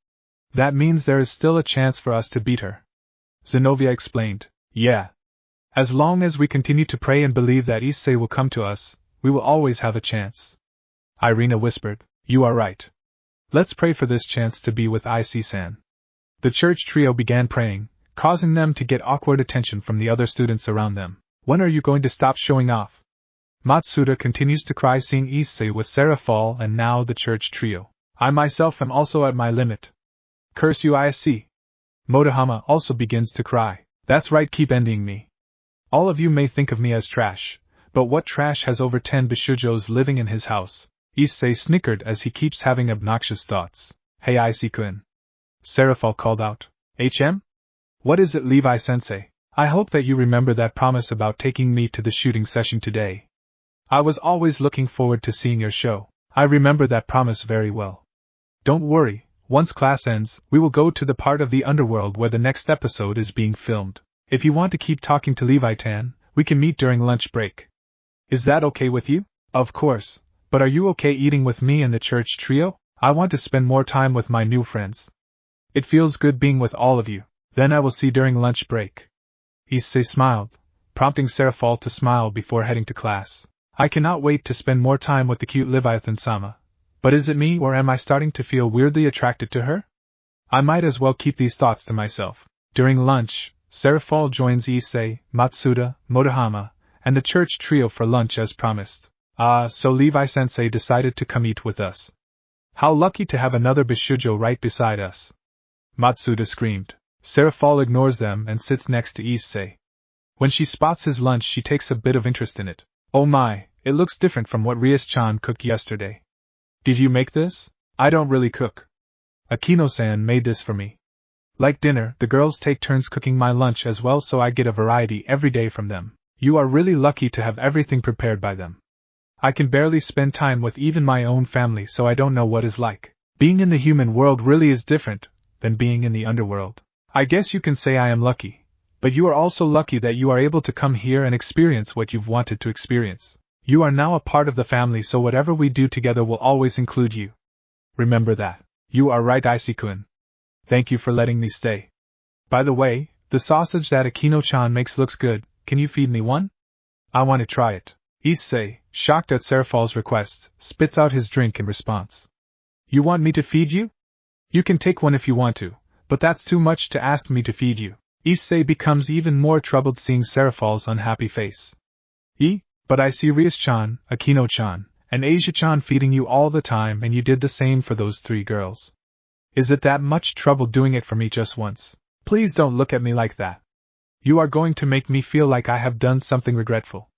That means there is still a chance for us to beat her. Zenobia explained. Yeah. As long as we continue to pray and believe that Iseei will come to us, we will always have a chance. Irina whispered. You are right. Let's pray for this chance to be with Iseei-san. The church trio began praying, causing them to get awkward attention from the other students around them. When are you going to stop showing off? Matsuda continues to cry seeing Iseei with Serafall and now the church trio. I myself am also at my limit. Curse you, Iseei. Motohama also begins to cry. That's right, keep envying me. All of you may think of me as trash, but what trash has over 10 bishujos living in his house? Iseei snickered as he keeps having obnoxious thoughts. Hey Iseei-kun. Serafall called out. HM? What is it, Levi-sensei? I hope that you remember that promise about taking me to the shooting session today. I was always looking forward to seeing your show. I remember that promise very well. Don't worry, once class ends, we will go to the part of the underworld where the next episode is being filmed. If you want to keep talking to Levia-tan, we can meet during lunch break. Is that okay with you? Of course, but are you okay eating with me and the church trio? I want to spend more time with my new friends. It feels good being with all of you. Then I will see during lunch break. Iseei smiled, prompting Serafall to smile before heading to class. I cannot wait to spend more time with the cute Levia-tan-sama. But is it me or am I starting to feel weirdly attracted to her? I might as well keep these thoughts to myself. During lunch, Serafall joins Iseei, Matsuda, Motohama, and the church trio for lunch as promised. So Levi-sensei decided to come eat with us. How lucky to have another Bishujo right beside us. Matsuda screamed. Serafall ignores them and sits next to Iseei. When she spots his lunch she takes a bit of interest in it. Oh my, it looks different from what Rias-chan cooked yesterday. Did you make this? I don't really cook. Akino-san made this for me. Like dinner, the girls take turns cooking my lunch as well, so I get a variety every day from them. You are really lucky to have everything prepared by them. I can barely spend time with even my own family, so I don't know what it's like. Being in the human world really is different than being in the underworld. I guess you can say I am lucky, but you are also lucky that you are able to come here and experience what you've wanted to experience. You are now a part of the family, so whatever we do together will always include you. Remember that. You are right, Iseei-kun. Thank you for letting me stay. By the way, the sausage that Akino-chan makes looks good. Can you feed me one? I want to try it. Iseei, shocked at Serafall's request, spits out his drink in response. You want me to feed you? You can take one if you want to, but that's too much to ask me to feed you. Iseei becomes even more troubled seeing Serafall's unhappy face. But I see Rias-chan, Akino-chan, and Asia-chan feeding you all the time, and you did the same for those 3 girls. Is it that much trouble doing it for me just once? Please don't look at me like that. You are going to make me feel like I have done something regretful.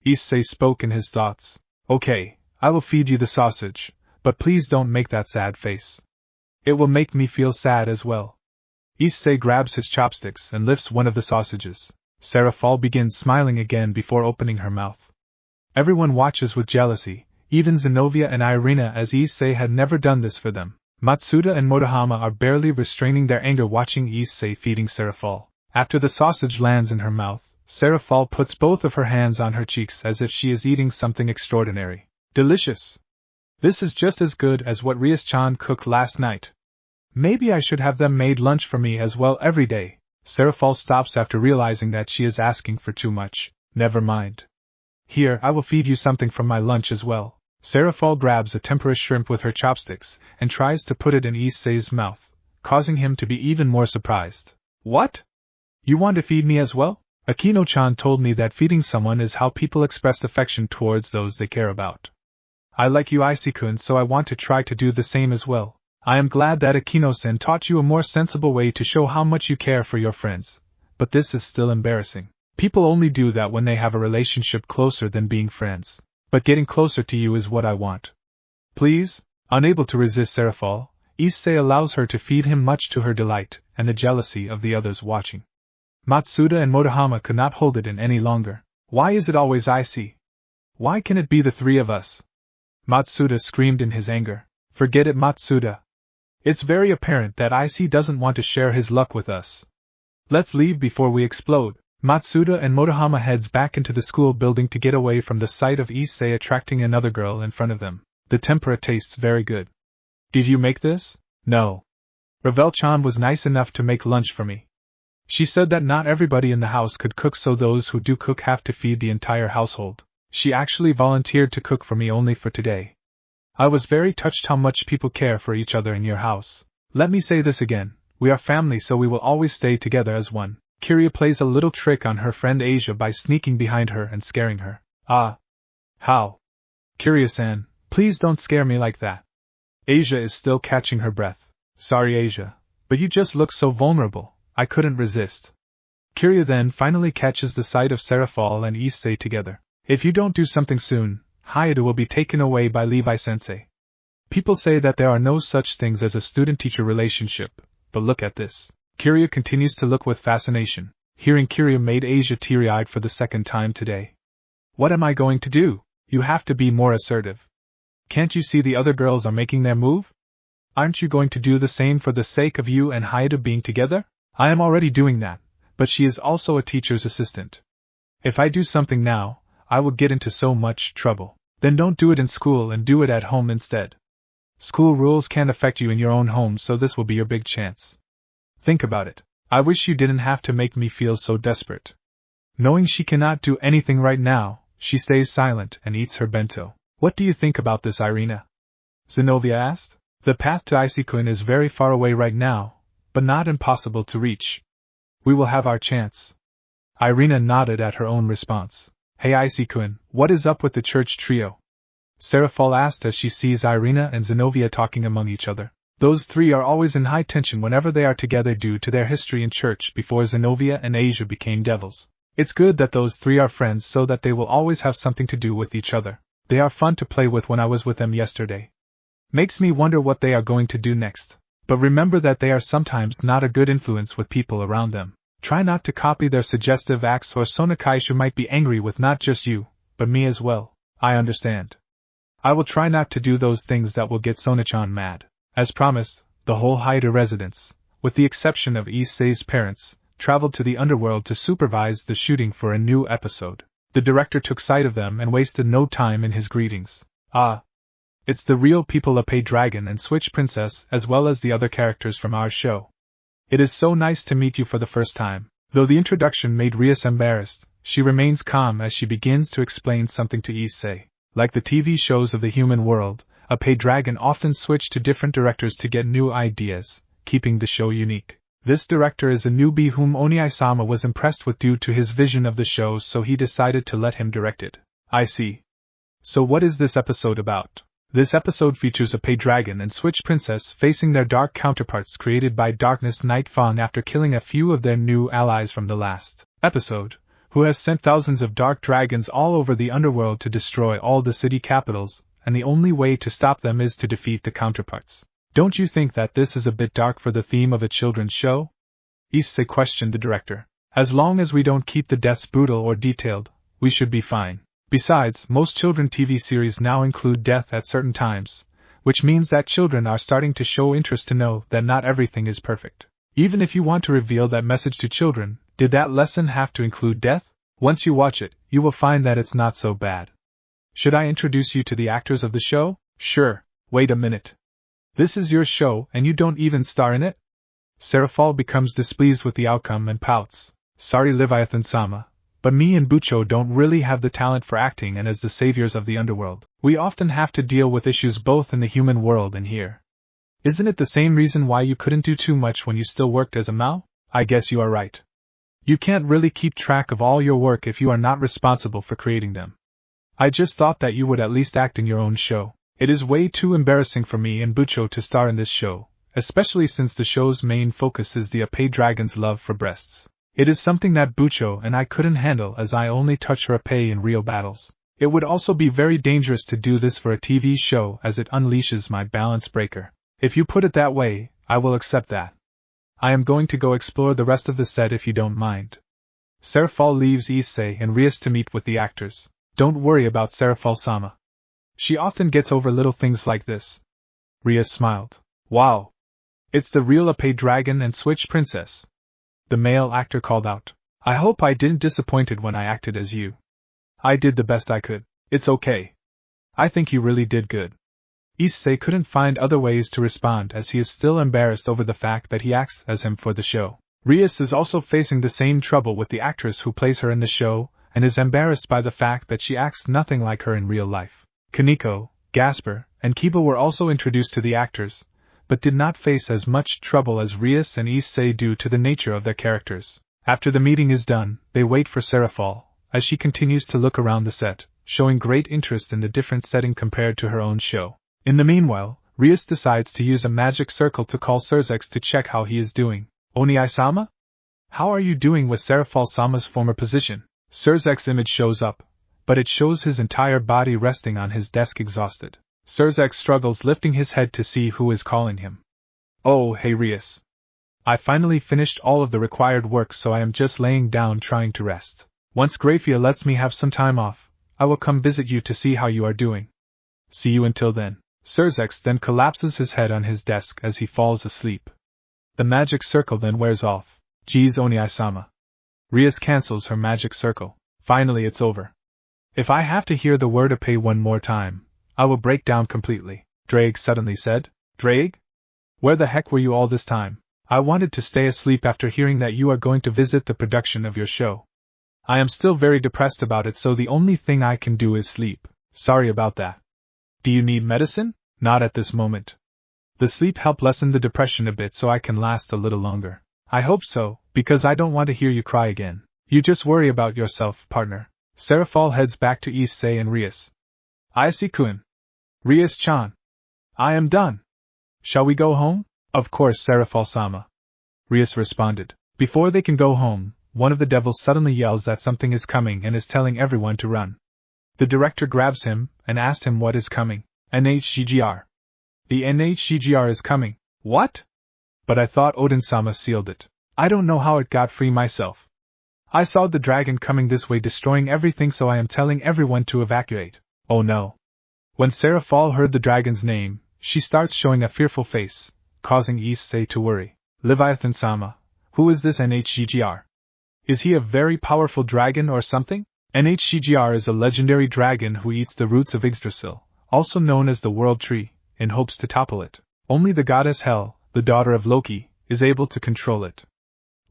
Iseei spoke in his thoughts. Okay, I will feed you the sausage, but please don't make that sad face. It will make me feel sad as well. Iseei grabs his chopsticks and lifts one of the sausages. Serafall begins smiling again before opening her mouth. Everyone watches with jealousy, even Zenovia and Irina, as Iseei had never done this for them. Matsuda and Motohama are barely restraining their anger watching Iseei feeding Serafall. After the sausage lands in her mouth, Serafall puts both of her hands on her cheeks as if she is eating something extraordinary. Delicious! This is just as good as what Rias-chan cooked last night. Maybe I should have them made lunch for me as well every day. Serafall stops after realizing that she is asking for too much. Never mind. Here, I will feed you something from my lunch as well. Serafall grabs a tempura shrimp with her chopsticks and tries to put it in Isei's mouth, causing him to be even more surprised. What? You want to feed me as well? Akino-chan told me that feeding someone is how people express affection towards those they care about. I like you, Iseei-kun, so I want to try to do the same as well. I am glad that Akino-san taught you a more sensible way to show how much you care for your friends, but this is still embarrassing. People only do that when they have a relationship closer than being friends. But getting closer to you is what I want. Please? Unable to resist Serafall, Iseei allows her to feed him, much to her delight and the jealousy of the others watching. Matsuda and Motohama could not hold it in any longer. Why is it always Iseei? Why can it be the 3 of us? Matsuda screamed in his anger. Forget it, Matsuda. It's very apparent that Iseei doesn't want to share his luck with us. Let's leave before we explode. Matsuda and Motohama heads back into the school building to get away from the sight of Iseei attracting another girl in front of them. The tempura tastes very good. Did you make this? No. Rivalry-chan was nice enough to make lunch for me. She said that not everybody in the house could cook, so those who do cook have to feed the entire household. She actually volunteered to cook for me only for today. I was very touched how much people care for each other in your house. Let me say this again, we are family, so we will always stay together as one. Kiria plays a little trick on her friend Asia by sneaking behind her and scaring her. Ah. How? Kiria-san, please don't scare me like that. Asia is still catching her breath. Sorry, Asia, but you just look so vulnerable, I couldn't resist. Kiria then finally catches the sight of Serafall and Iseei together. If you don't do something soon, Hayata will be taken away by Levi-sensei. People say that there are no such things as a student-teacher relationship, but look at this. Kiria continues to look with fascination. Hearing Kiria made Asia teary-eyed for the second time today. What am I going to do? You have to be more assertive. Can't you see the other girls are making their move? Aren't you going to do the same for the sake of you and Hayata being together? I am already doing that, but she is also a teacher's assistant. If I do something now, I will get into so much trouble. Then don't do it in school and do it at home instead. School rules can't affect you in your own home, so this will be your big chance. Think about it. I wish you didn't have to make me feel so desperate. Knowing she cannot do anything right now, she stays silent and eats her bento. What do you think about this, Irina? Zenovia asked. The path to Iseei-kun is very far away right now, but not impossible to reach. We will have our chance. Irina nodded at her own response. Hey Iseei-kun, what is up with the church trio? Serafall asked as she sees Irina and Zenovia talking among each other. Those 3 are always in high tension whenever they are together due to their history in church before Zenovia and Asia became devils. It's good that those 3 are friends so that they will always have something to do with each other. They are fun to play with when I was with them yesterday. Makes me wonder what they are going to do next. But remember that they are sometimes not a good influence with people around them. Try not to copy their suggestive acts or Sonakaishu might be angry with not just you, but me as well. I understand. I will try not to do those things that will get Sona-chan mad. As promised, the whole Hayata residence, with the exception of Isei's parents, traveled to the underworld to supervise the shooting for a new episode. The director took sight of them and wasted no time in his greetings. Ah. It's the real people, Oppai Dragon and Switch Princess, as well as the other characters from our show. It is so nice to meet you for the first time. Though the introduction made Rias embarrassed, she remains calm as she begins to explain something to Iseei. Like the TV shows of the human world, Oppai Dragon often switch to different directors to get new ideas, keeping the show unique. This director is a newbie whom Oni-sama was impressed with due to his vision of the show, so he decided to let him direct it. I see. So what is this episode about? This episode features Oppai Dragon and Switch Princess facing their dark counterparts created by Darkness Night Fawn after killing a few of their new allies from the last episode, who has sent thousands of dark dragons all over the underworld to destroy all the city capitals, and the only way to stop them is to defeat the counterparts. Don't you think that this is a bit dark for the theme of a children's show? Iseei questioned the director. As long as we don't keep the deaths brutal or detailed, we should be fine. Besides, most children TV series now include death at certain times, which means that children are starting to show interest to know that not everything is perfect. Even if you want to reveal that message to children, did that lesson have to include death? Once you watch it, you will find that it's not so bad. Should I introduce you to the actors of the show? Sure. Wait a minute. This is your show and you don't even star in it? Serafall becomes displeased with the outcome and pouts. Sorry Levia-tan-sama, but me and Bucho don't really have the talent for acting, and as the saviors of the underworld, we often have to deal with issues both in the human world and here. Isn't it the same reason why you couldn't do too much when you still worked as a Mao? I guess you are right. You can't really keep track of all your work if you are not responsible for creating them. I just thought that you would at least act in your own show. It is way too embarrassing for me and Bucho to star in this show, especially since the show's main focus is the Oppai Dragon's love for breasts. It is something that Bucho and I couldn't handle, as I only touch her Oppai in real battles. It would also be very dangerous to do this for a TV show, as it unleashes my balance breaker. If you put it that way, I will accept that. I am going to go explore the rest of the set if you don't mind. Serafall leaves Iseei and Rias to meet with the actors. Don't worry about Serafall-sama. She often gets over little things like this. Rias smiled. Wow. It's the real Oppai Dragon and Switch Princess. The male actor called out. I hope I didn't disappoint when I acted as you. I did the best I could. It's okay. I think you really did good. Iseei couldn't find other ways to respond, as he is still embarrassed over the fact that he acts as him for the show. Rias is also facing the same trouble with the actress who plays her in the show, and is embarrassed by the fact that she acts nothing like her in real life. Kaneko, Gasper, and Kiba were also introduced to the actors, but did not face as much trouble as Rias and Iseei due to the nature of their characters. After the meeting is done, they wait for Serafall, as she continues to look around the set, showing great interest in the different setting compared to her own show. In the meanwhile, Rias decides to use a magic circle to call Sirzechs to check how he is doing. Oni-sama? How are you doing with Serafall-sama's former position? Sirzechs' image shows up, but it shows his entire body resting on his desk exhausted. Sirzechs struggles lifting his head to see who is calling him. Oh, hey Rias. I finally finished all of the required work, so I am just laying down trying to rest. Once Grafia lets me have some time off, I will come visit you to see how you are doing. See you until then. Sirzechs then collapses his head on his desk as he falls asleep. The magic circle then wears off. Geez, Oni-sama. Rias cancels her magic circle. Finally it's over. If I have to hear the word Oppai one more time, I will break down completely. Drake suddenly said. Drake? Where the heck were you all this time? I wanted to stay asleep after hearing that you are going to visit the production of your show. I am still very depressed about it, so the only thing I can do is sleep. Sorry about that. Do you need medicine? Not at this moment. The sleep helped lessen the depression a bit, so I can last a little longer. I hope so, because I don't want to hear you cry again. You just worry about yourself, partner. Serafall heads back to Iseei and Rias. Iseei-kun. Rias-chan. I am done. Shall we go home? Of course, Serafall-sama. Rias responded. Before they can go home, one of the devils suddenly yells that something is coming and is telling everyone to run. The director grabs him and asks him what is coming. NHGGR. The NHGGR is coming. What? But I thought Odin-sama sealed it. I don't know how it got free myself. I saw the dragon coming this way destroying everything, so I am telling everyone to evacuate. Oh no. When Serafall heard the dragon's name, she starts showing a fearful face, causing Iseei to worry. Levia-tan-sama, who is this NHGGR? Is he a very powerful dragon or something? NHGGR is a legendary dragon who eats the roots of Yggdrasil, also known as the World Tree, in hopes to topple it. Only the goddess Hel, the daughter of Loki, is able to control it.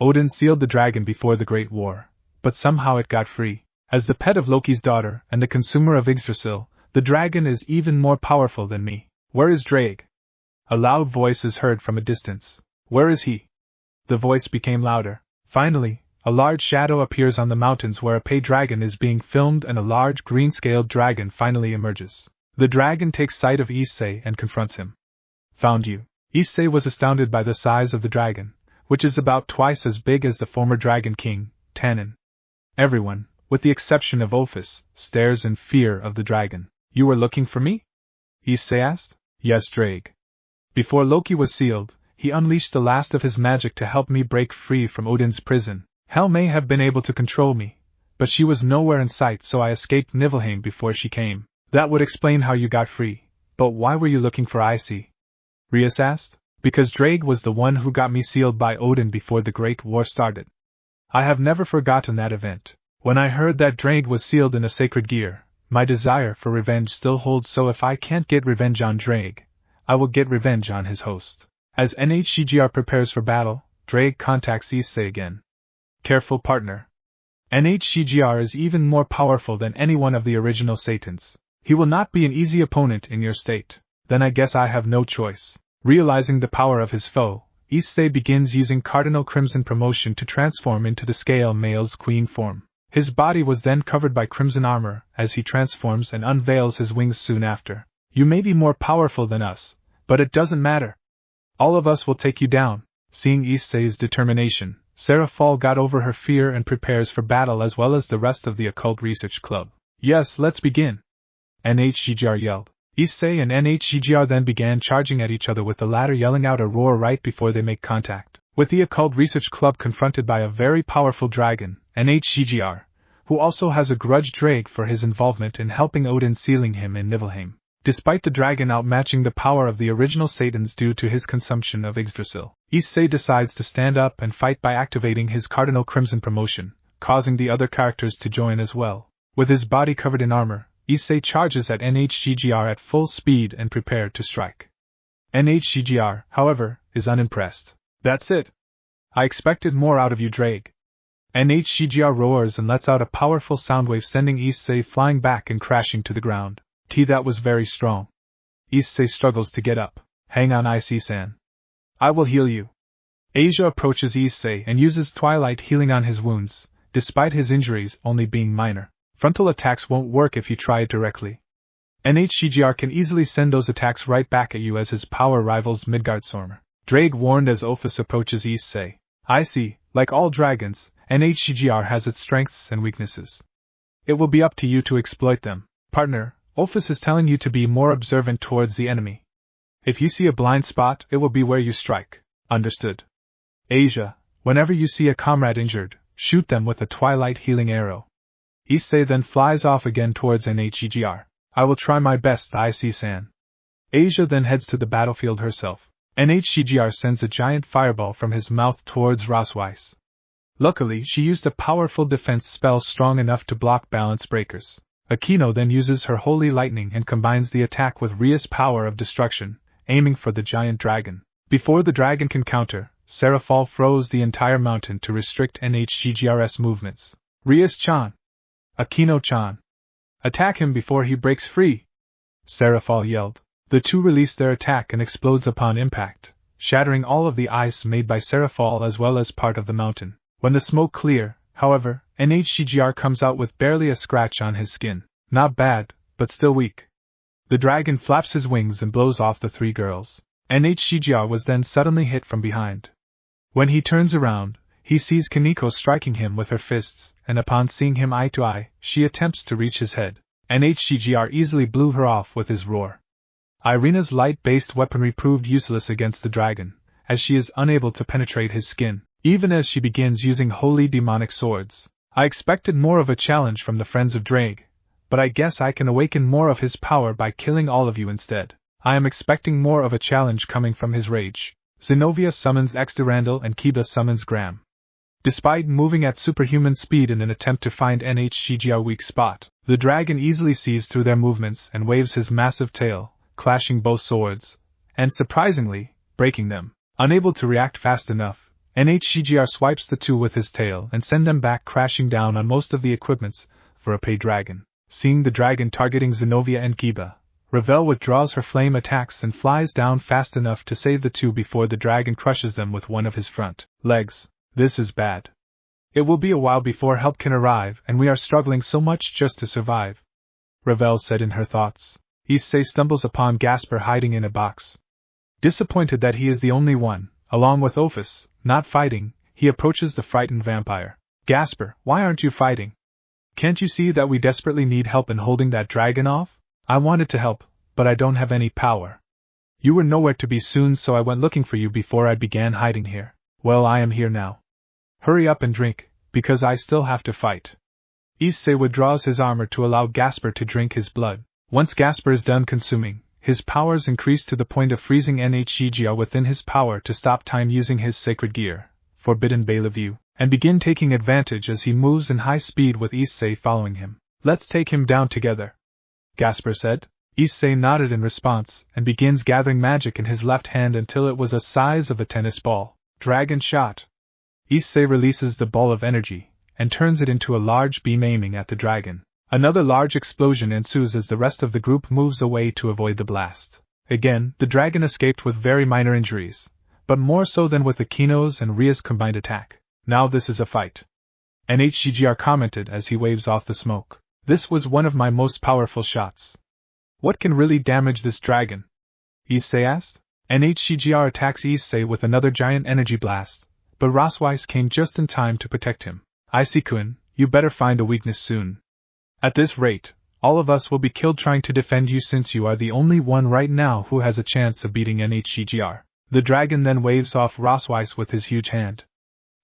Odin sealed the dragon before the Great War, but somehow it got free. As the pet of Loki's daughter and the consumer of Yggdrasil, the dragon is even more powerful than me. Where is Drake? A loud voice is heard from a distance. Where is he? The voice became louder. Finally, a large shadow appears on the mountains where Oppai dragon is being filmed and a large green-scaled dragon finally emerges. The dragon takes sight of Iseei and confronts him. Found you. Iseei was astounded by the size of the dragon, which is about twice as big as the former Dragon King, Tannen. Everyone, with the exception of Ophis, stares in fear of the dragon. You were looking for me? Iseei asked. Yes, Drake. Before Loki was sealed, he unleashed the last of his magic to help me break free from Odin's prison. Hel may have been able to control me, but she was nowhere in sight, so I escaped Nidhogg before she came. That would explain how you got free. But why were you looking for Iseei? Rias asked. Because Drake was the one who got me sealed by Odin before the Great War started. I have never forgotten that event. When I heard that Drake was sealed in a sacred gear, my desire for revenge still holds, so if I can't get revenge on Drake, I will get revenge on his host. As NHCGR prepares for battle, Drake contacts Iseei again. Careful, partner. NHCGR is even more powerful than any one of the original Satans. He will not be an easy opponent in your state. Then I guess I have no choice. Realizing the power of his foe, Iseei begins using Cardinal Crimson Promotion to transform into the Scale Male's queen form. His body was then covered by crimson armor as he transforms and unveils his wings soon after. You may be more powerful than us, but it doesn't matter. All of us will take you down. Seeing Isei's determination, Serafall got over her fear and prepares for battle as well as the rest of the Occult Research Club. Yes, let's begin. NHCGR yelled. Iseei and NHCGR then began charging at each other, with the latter yelling out a roar right before they make contact. With the Occult Research Club confronted by a very powerful dragon, NHCGR, who also has a grudge Drake for his involvement in helping Odin sealing him in Niflheim. Despite the dragon outmatching the power of the original Satans due to his consumption of Yggdrasil, Iseei decides to stand up and fight by activating his Cardinal Crimson Promotion, causing the other characters to join as well. With his body covered in armor, Iseei charges at NHCGR at full speed and prepared to strike. NHCGR, however, is unimpressed. That's it. I expected more out of you, Drake. NHCGR roars and lets out a powerful soundwave, sending Iseei flying back and crashing to the ground. That was very strong. Iseei struggles to get up. Hang on, Iseei-san. I will heal you. Asia approaches Iseei and uses Twilight Healing on his wounds, despite his injuries only being minor. Frontal attacks won't work if you try it directly. NHCGR can easily send those attacks right back at you as his power rivals Midgardsormr. Drake warned as Ophis approaches Iseei. I see, like all dragons, NHCGR has its strengths and weaknesses. It will be up to you to exploit them. Partner, Ophis is telling you to be more observant towards the enemy. If you see a blind spot, it will be where you strike. Understood. Asia, whenever you see a comrade injured, shoot them with a Twilight Healing arrow. Iseei then flies off again towards NHCGR. I will try my best, Iseei-san. Asia then heads to the battlefield herself. NHCGR sends a giant fireball from his mouth towards Rosweiss. Luckily, she used a powerful defense spell strong enough to block balance breakers. Akino then uses her Holy Lightning and combines the attack with Ria's power of destruction, aiming for the giant dragon. Before the dragon can counter, Serafall froze the entire mountain to restrict NHCGR's movements. Rias-chan! Akino-chan! Attack him before he breaks free! Serafall yelled. The two release their attack and explodes upon impact, shattering all of the ice made by Serafall as well as part of the mountain. When the smoke clear, however, NHCGR comes out with barely a scratch on his skin. Not bad, but still weak. The dragon flaps his wings and blows off the three girls. NHCGR was then suddenly hit from behind. When he turns around, he sees Kaneko striking him with her fists, and upon seeing him eye to eye, she attempts to reach his head. NHCGR easily blew her off with his roar. Irina's light-based weaponry proved useless against the dragon, as she is unable to penetrate his skin, even as she begins using holy demonic swords. I expected more of a challenge from the Friends of Drake, but I guess I can awaken more of his power by killing all of you instead. I am expecting more of a challenge coming from his rage. Zenobia summons Exdurandal and Kiba summons Graham. Despite moving at superhuman speed in an attempt to find NHCGR weak spot, the dragon easily sees through their movements and waves his massive tail, clashing both swords, and surprisingly, breaking them. Unable to react fast enough, NHGR swipes the two with his tail and send them back crashing down on most of the equipments for Oppai dragon. Seeing the dragon targeting Zenobia and Kiba, Ravel withdraws her flame attacks and flies down fast enough to save the two before the dragon crushes them with one of his front legs. This is bad. It will be a while before help can arrive, and we are struggling so much just to survive, Ravel said in her thoughts. Iseei stumbles upon Gasper hiding in a box. Disappointed that he is the only one, along with Ophis, not fighting, he approaches the frightened vampire. Gasper, why aren't you fighting? Can't you see that we desperately need help in holding that dragon off? I wanted to help, but I don't have any power. You were nowhere to be soon, so I went looking for you before I began hiding here. Well, I am here now. Hurry up and drink, because I still have to fight. Iseei withdraws his armor to allow Gasper to drink his blood. Once Gasper is done consuming, his powers increase to the point of freezing NHGR within his power to stop time using his sacred gear, Forbidden Bellevue, and begin taking advantage as he moves in high speed with Iseei following him. Let's take him down together, Gasper said. Iseei nodded in response and begins gathering magic in his left hand until it was the size of a tennis ball. Dragon shot. Iseei releases the ball of energy and turns it into a large beam aiming at the dragon. Another large explosion ensues as the rest of the group moves away to avoid the blast. Again, the dragon escaped with very minor injuries, but more so than with Akino's and Ria's combined attack. Now this is a fight, NHGR commented as he waves off the smoke. This was one of my most powerful shots. What can really damage this dragon? Iseei asked. NHGR attacks Iseei with another giant energy blast, but Rosweiss came just in time to protect him. Iseei-kun, you better find a weakness soon. At this rate, all of us will be killed trying to defend you since you are the only one right now who has a chance of beating NHGR. The dragon then waves off Rosweiss with his huge hand.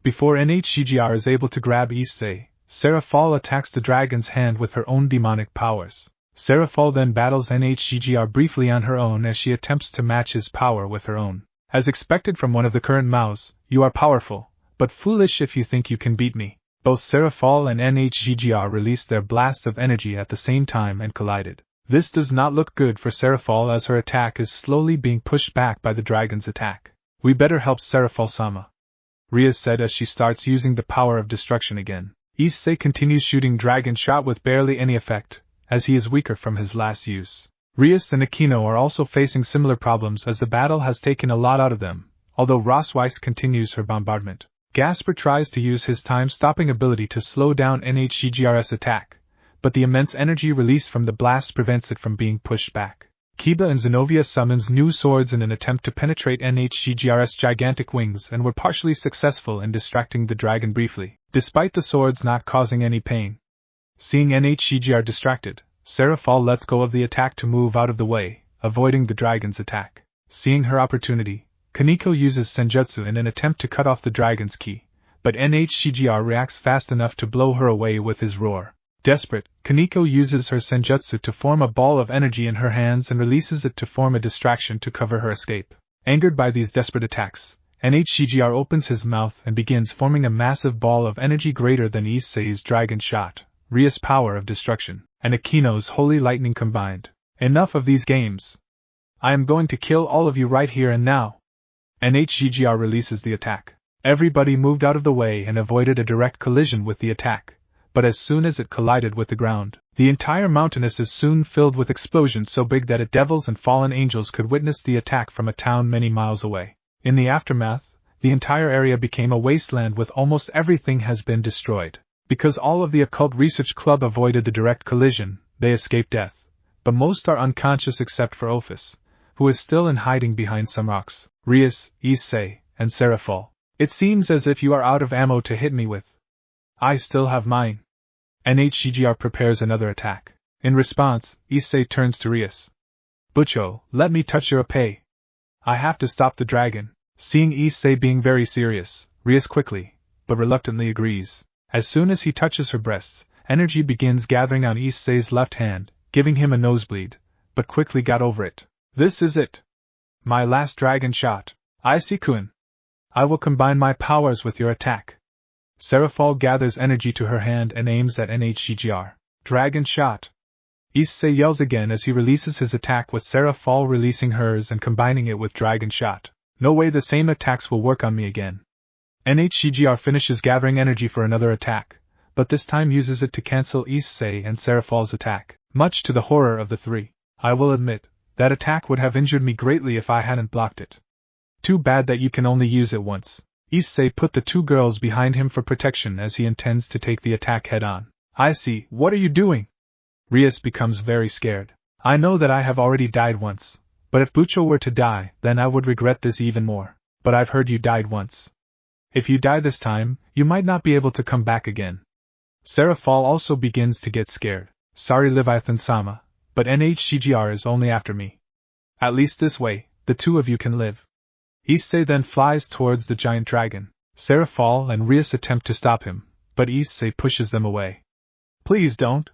Before NHGR is able to grab Iseei, Serafall attacks the dragon's hand with her own demonic powers. Serafall then battles NHGR briefly on her own as she attempts to match his power with her own. As expected from one of the current Maos, you are powerful, but foolish if you think you can beat me. Both Serafall and NHGR released their blasts of energy at the same time and collided. This does not look good for Serafall as her attack is slowly being pushed back by the dragon's attack. We better help Serafall-sama, Ria said as she starts using the power of destruction again. Iseei continues shooting dragon shot with barely any effect, as he is weaker from his last use. Rias and Akino are also facing similar problems as the battle has taken a lot out of them, although Rosweiss continues her bombardment. Gasper tries to use his time-stopping ability to slow down NHGR's attack, but the immense energy released from the blast prevents it from being pushed back. Kiba and Zenobia summons new swords in an attempt to penetrate NHGR's gigantic wings and were partially successful in distracting the dragon briefly, despite the swords not causing any pain. Seeing NHGR distracted, Serafall lets go of the attack to move out of the way, avoiding the dragon's attack. Seeing her opportunity, Kaneko uses Senjutsu in an attempt to cut off the dragon's ki, but NHGR reacts fast enough to blow her away with his roar. Desperate, Kaneko uses her Senjutsu to form a ball of energy in her hands and releases it to form a distraction to cover her escape. Angered by these desperate attacks, NHGR opens his mouth and begins forming a massive ball of energy greater than Isei's dragon shot, Ria's power of destruction, and Akino's holy lightning combined. Enough of these games. I am going to kill all of you right here and now. NHGR releases the attack. Everybody moved out of the way and avoided a direct collision with the attack, but as soon as it collided with the ground, the entire mountainous is soon filled with explosions so big that devils and fallen angels could witness the attack from a town many miles away. In the aftermath, the entire area became a wasteland with almost everything has been destroyed. Because all of the Occult Research Club avoided the direct collision, they escaped death, but most are unconscious except for Ophis, who is still in hiding behind some rocks. Rias, Iseei, and Serafall. It seems as if you are out of ammo to hit me with. I still have mine. NHGR prepares another attack. In response, Iseei turns to Rias. Butcho, let me touch your Oppai. I have to stop the dragon. Seeing Iseei being very serious, Rias quickly, but reluctantly agrees. As soon as he touches her breasts, energy begins gathering on Isei's left hand, giving him a nosebleed, but quickly got over it. This is it. My last dragon shot. Iseei-kun. I will combine my powers with your attack. Serafall gathers energy to her hand and aims at NHGR. Dragon shot. Iseei yells again as he releases his attack with Serafall releasing hers and combining it with dragon shot. No way the same attacks will work on me again. NHCGR finishes gathering energy for another attack, but this time uses it to cancel Iseei and Serafall's attack, much to the horror of the three. I will admit, that attack would have injured me greatly if I hadn't blocked it. Too bad that you can only use it once. Iseei put the two girls behind him for protection as he intends to take the attack head-on. Iseei, what are you doing? Rias becomes very scared. I know that I have already died once, but if Bucho were to die, then I would regret this even more. But I've heard you died once. If you die this time, you might not be able to come back again. Serafall also begins to get scared. Sorry Levia-tan-sama, but NHCGR is only after me. At least this way, the two of you can live. Iseei then flies towards the giant dragon. Serafall and Rias attempt to stop him, but Iseei pushes them away. Please don't.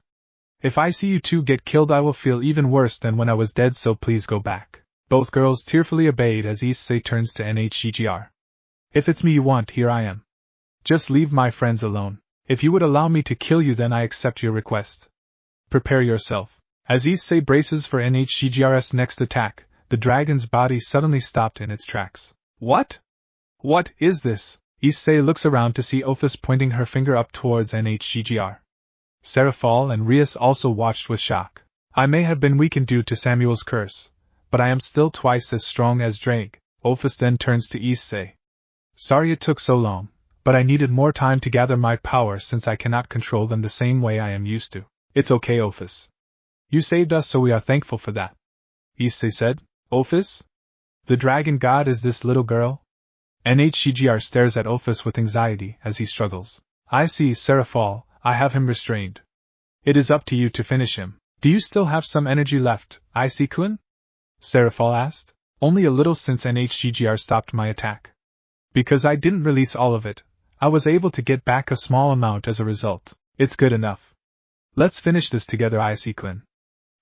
If I see you two get killed, I will feel even worse than when I was dead, so please go back. Both girls tearfully obeyed as Iseei turns to NHCGR. If it's me you want, here I am. Just leave my friends alone. If you would allow me to kill you, then I accept your request. Prepare yourself. As Iseei braces for NHCGR's next attack, the dragon's body suddenly stopped in its tracks. What? What is this? Iseei looks around to see Oppai pointing her finger up towards NHCGR. Serafall and Rias also watched with shock. I may have been weakened due to Samuel's curse, but I am still twice as strong as Drake. Oppai then turns to Iseei. Sorry it took so long, but I needed more time to gather my power since I cannot control them the same way I am used to. It's okay, Oppai. You saved us, so we are thankful for that. Iseei said. Oppai? The dragon god is this little girl? NHCGR stares at Oppai with anxiety as he struggles. I see, Serafall, I have him restrained. It is up to you to finish him. Do you still have some energy left, Iseei-kun? Serafall asked. Only a little since NHCGR stopped my attack. Because I didn't release all of it, I was able to get back a small amount as a result. It's good enough. Let's finish this together, Iseei-kun.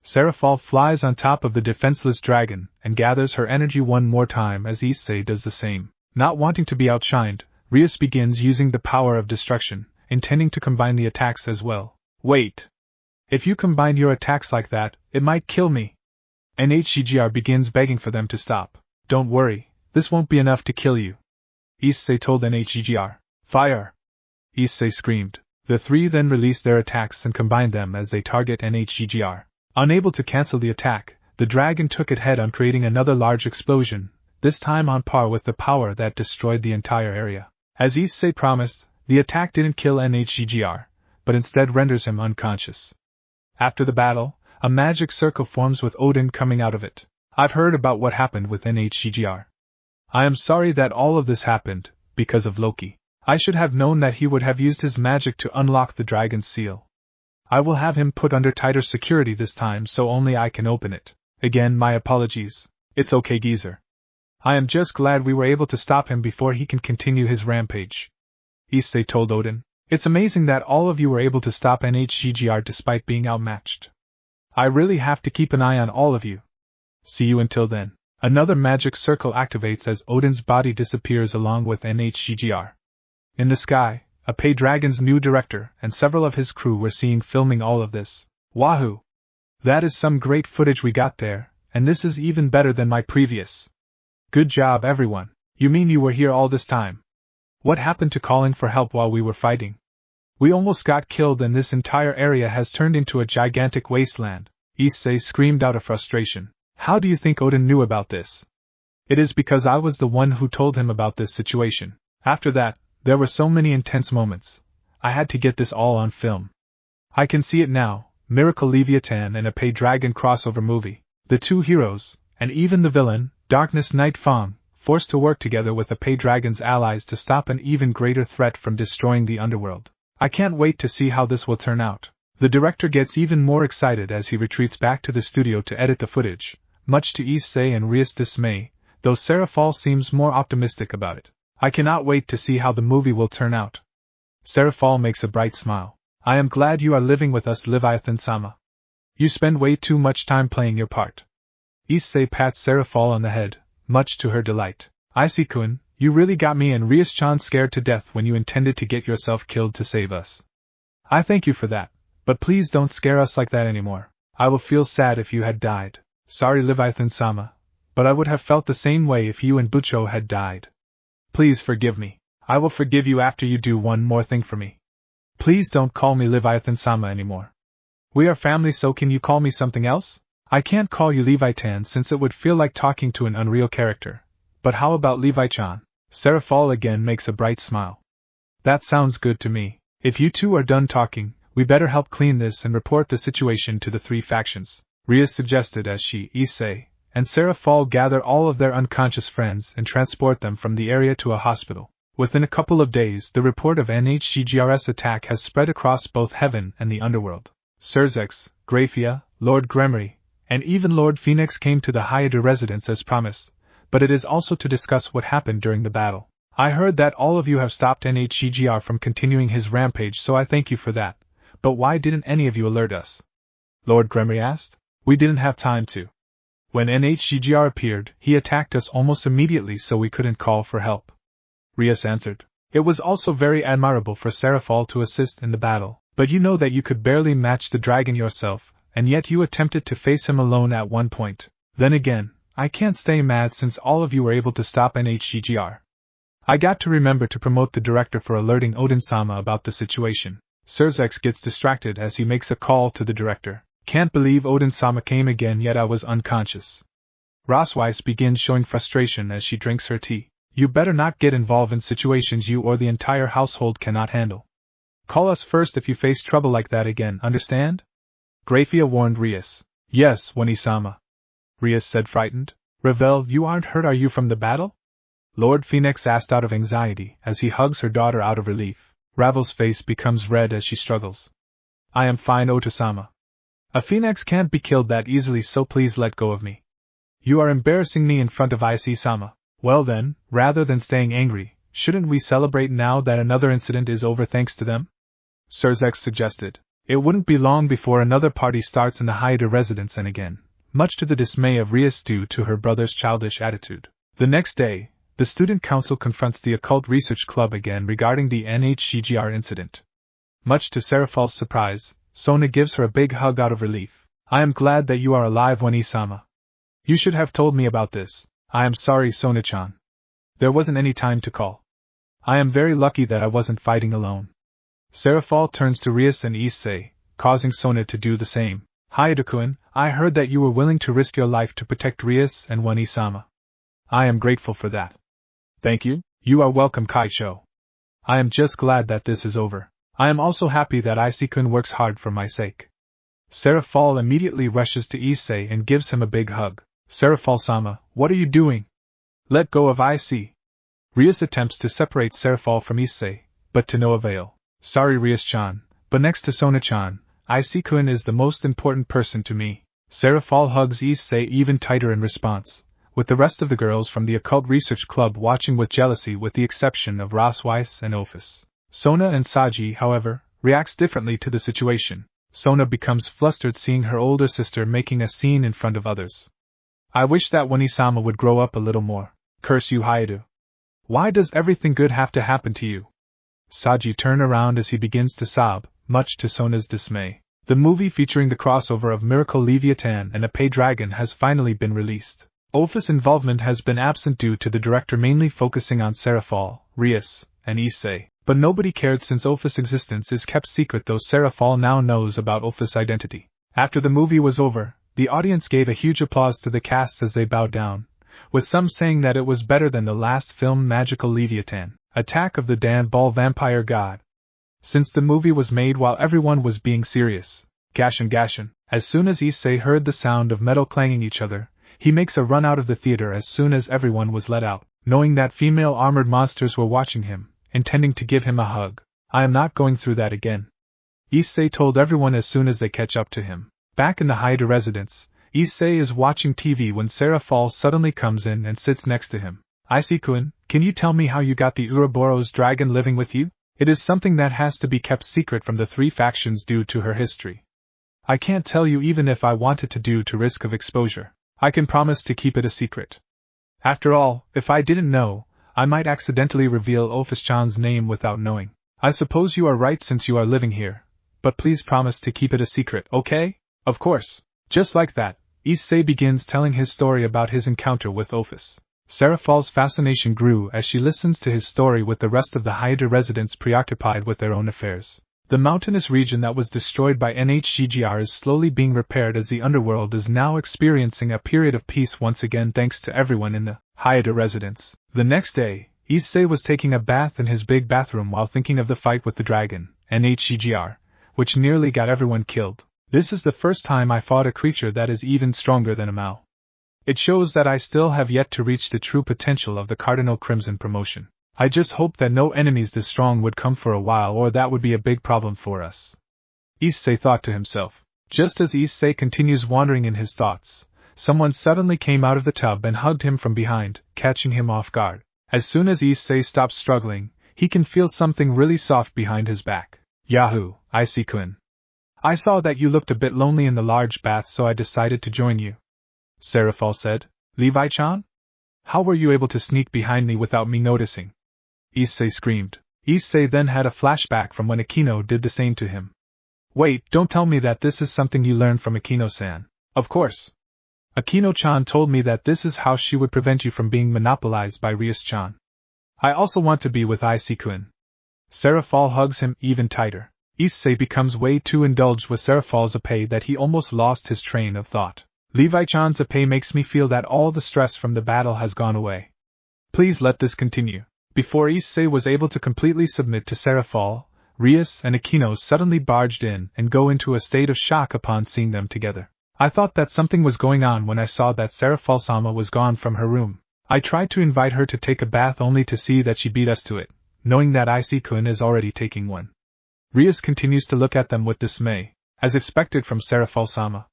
Serafall flies on top of the defenseless dragon and gathers her energy one more time as Iseei does the same. Not wanting to be outshined, Rias begins using the power of destruction, intending to combine the attacks as well. Wait! If you combine your attacks like that, it might kill me. NHCGR begins begging for them to stop. Don't worry, this won't be enough to kill you. Iseei told NHCGR. Fire! Iseei screamed. The three then released their attacks and combined them as they target NHCGR. Unable to cancel the attack, the dragon took it head-on, creating another large explosion, this time on par with the power that destroyed the entire area. As Iseei promised, the attack didn't kill NHCGR, but instead renders him unconscious. After the battle, a magic circle forms with Odin coming out of it. I've heard about what happened with NHCGR. I am sorry that all of this happened, because of Loki. I should have known that he would have used his magic to unlock the dragon's seal. I will have him put under tighter security this time so only I can open it. Again, my apologies. It's okay, geezer. I am just glad we were able to stop him before he can continue his rampage. Iseei told Odin. It's amazing that all of you were able to stop NHCGR despite being outmatched. I really have to keep an eye on all of you. See you until then. Another magic circle activates as Odin's body disappears along with NHCGR. In the sky, Oppai Dragon's new director and several of his crew were seen filming all of this. Wahoo! That is some great footage we got there, and this is even better than my previous. Good job, everyone. You mean you were here all this time? What happened to calling for help while we were fighting? We almost got killed and this entire area has turned into a gigantic wasteland. Iseei screamed out of frustration. How do you think Odin knew about this? It is because I was the one who told him about this situation. After that, there were so many intense moments. I had to get this all on film. I can see it now, Miracle Levia-tan and Oppai Dragon crossover movie. The two heroes, and even the villain, Darkness Knight Fong, forced to work together with Oppai Dragon's allies to stop an even greater threat from destroying the underworld. I can't wait to see how this will turn out. The director gets even more excited as he retreats back to the studio to edit the footage, much to Iseei and Rias' dismay, though Serafall seems more optimistic about it. I cannot wait to see how the movie will turn out. Serafall makes a bright smile. I am glad you are living with us, Levia-tan-sama. You spend way too much time playing your part. Iseei pats Serafall on the head, much to her delight. Iseei-kun, you really got me and Rias-chan scared to death when you intended to get yourself killed to save us. I thank you for that, but please don't scare us like that anymore. I will feel sad if you had died. Sorry, Levia-tan-sama, but I would have felt the same way if you and Bucho had died. Please forgive me. I will forgive you after you do one more thing for me. Please don't call me Leviathan-sama anymore. We are family, so can you call me something else? I can't call you Levi-tan since it would feel like talking to an unreal character. But how about Levi-chan? Serafall again makes a bright smile. That sounds good to me. If you two are done talking, we better help clean this and report the situation to the three factions, Ria suggested as she, Iseei, and Serafall gather all of their unconscious friends and transport them from the area to a hospital. Within a couple of days, the report of NHGGR's attack has spread across both heaven and the underworld. Sirzechs, Graphia, Lord Gremory, and even Lord Phoenix came to the Hyade residence as promised, but it is also to discuss what happened during the battle. I heard that all of you have stopped NHGGR from continuing his rampage, so I thank you for that. But why didn't any of you alert us? Lord Gremory asked. We didn't have time to. When NHGGR appeared, he attacked us almost immediately, so we couldn't call for help. Rias answered. It was also very admirable for Serafall to assist in the battle, but you know that you could barely match the dragon yourself, and yet you attempted to face him alone at one point. Then again, I can't stay mad since all of you were able to stop NHGGR. I got to remember to promote the director for alerting Odin-sama about the situation. Sirzechs gets distracted as he makes a call to the director. Can't believe Odin-sama came again, yet I was unconscious. Rosweiss begins showing frustration as she drinks her tea. You better not get involved in situations you or the entire household cannot handle. Call us first if you face trouble like that again, understand? Graphia warned Rias. Yes, Wani-sama. Rias said, frightened. Ravel, you aren't hurt, are you, from the battle? Lord Phoenix asked out of anxiety as he hugs her daughter out of relief. Ravel's face becomes red as she struggles. I am fine, Ota-sama. A phoenix can't be killed that easily, so please let go of me. You are embarrassing me in front of Iseei-sama. Well then, rather than staying angry, shouldn't we celebrate now that another incident is over thanks to them? Sirzechs suggested. It wouldn't be long before another party starts in the Hyade residence, and again, much to the dismay of Rias due to her brother's childish attitude. The next day, the student council confronts the Occult Research Club again regarding the NHGGR incident. Much to Serafall's surprise, Sona gives her a big hug out of relief. I am glad that you are alive, Wani-sama. You should have told me about this. I am sorry, Sona-chan. There wasn't any time to call. I am very lucky that I wasn't fighting alone. Serafall turns to Rias and Iseei, causing Sona to do the same. Hyade-kun, I heard that you were willing to risk your life to protect Rias and Wani-sama. I am grateful for that. Thank you. You are welcome, Kaicho. I am just glad that this is over. I am also happy that Iseei-kun works hard for my sake. Serafall immediately rushes to Iseei and gives him a big hug. Serafall-sama, what are you doing? Let go of Iseei. Rias attempts to separate Serafall from Iseei, but to no avail. Sorry, Rias-chan, but next to Sona-chan, Iseei-kun is the most important person to me. Serafall hugs Iseei even tighter in response, with the rest of the girls from the Occult Research Club watching with jealousy with the exception of Rosweiss and Ophis. Sona and Saji, however, reacts differently to the situation. Sona becomes flustered seeing her older sister making a scene in front of others. I wish that Wani-sama would grow up a little more. Curse you, Hyade. Why does everything good have to happen to you? Saji turns around as he begins to sob, much to Sona's dismay. The movie featuring the crossover of Miracle Levia-tan and Oppai Dragon has finally been released. Ophis' involvement has been absent due to the director mainly focusing on Serafall, Rias, and Iseei. But nobody cared since Ophis' existence is kept secret, though Serafall now knows about Ophis' identity. After the movie was over, the audience gave a huge applause to the cast as they bowed down, with some saying that it was better than the last film Magical Levia-tan, Attack of the Dan Ball Vampire God. Since the movie was made while everyone was being serious, Gashin, as soon as Iseei heard the sound of metal clanging each other, he makes a run out of the theater as soon as everyone was let out, knowing that female armored monsters were watching him, intending to give him a hug. I am not going through that again. Iseei told everyone as soon as they catch up to him. Back in the Hyade residence, Iseei is watching TV when Serafall suddenly comes in and sits next to him. Iseei-kun, can you tell me how you got the Ouroboros dragon living with you? It is something that has to be kept secret from the three factions due to her history. I can't tell you even if I wanted to due to risk of exposure. I can promise to keep it a secret. After all, if I didn't know, I might accidentally reveal Ophis-chan's name without knowing. I suppose you are right since you are living here, but please promise to keep it a secret, okay? Of course. Just like that, Iseei begins telling his story about his encounter with Ophis. Serafall's fascination grew as she listens to his story with the rest of the Haida residents preoccupied with their own affairs. The mountainous region that was destroyed by Nidhogg is slowly being repaired as the underworld is now experiencing a period of peace once again thanks to everyone in the Haida residence. The next day, Iseei was taking a bath in his big bathroom while thinking of the fight with the dragon, Nidhogg, which nearly got everyone killed. This is the first time I fought a creature that is even stronger than a Mao. It shows that I still have yet to reach the true potential of the Cardinal Crimson promotion. I just hope that no enemies this strong would come for a while, or that would be a big problem for us. Iseei thought to himself. Just as Iseei continues wandering in his thoughts, someone suddenly came out of the tub and hugged him from behind, catching him off guard. As soon as Iseei stops struggling, he can feel something really soft behind his back. Yahoo, Iseei-kun. I saw that you looked a bit lonely in the large bath, so I decided to join you. Serafall said. Levi-chan? How were you able to sneak behind me without me noticing? Iseei screamed. Iseei then had a flashback from when Akino did the same to him. Wait, don't tell me that this is something you learned from Akino-san. Of course. Akino-chan told me that this is how she would prevent you from being monopolized by Rias-chan. I also want to be with Iseei-kun. Serafall hugs him even tighter. Iseei becomes way too indulged with Serafall's Oppai that he almost lost his train of thought. Levi-chan's Oppai makes me feel that all the stress from the battle has gone away. Please let this continue. Before Iseei was able to completely submit to Serafall, Rias and Akino suddenly barged in and go into a state of shock upon seeing them together. I thought that something was going on when I saw that Serafall-sama was gone from her room. I tried to invite her to take a bath only to see that she beat us to it, knowing that Iseei-kun is already taking one. Rias continues to look at them with dismay, as expected from Serafall-sama.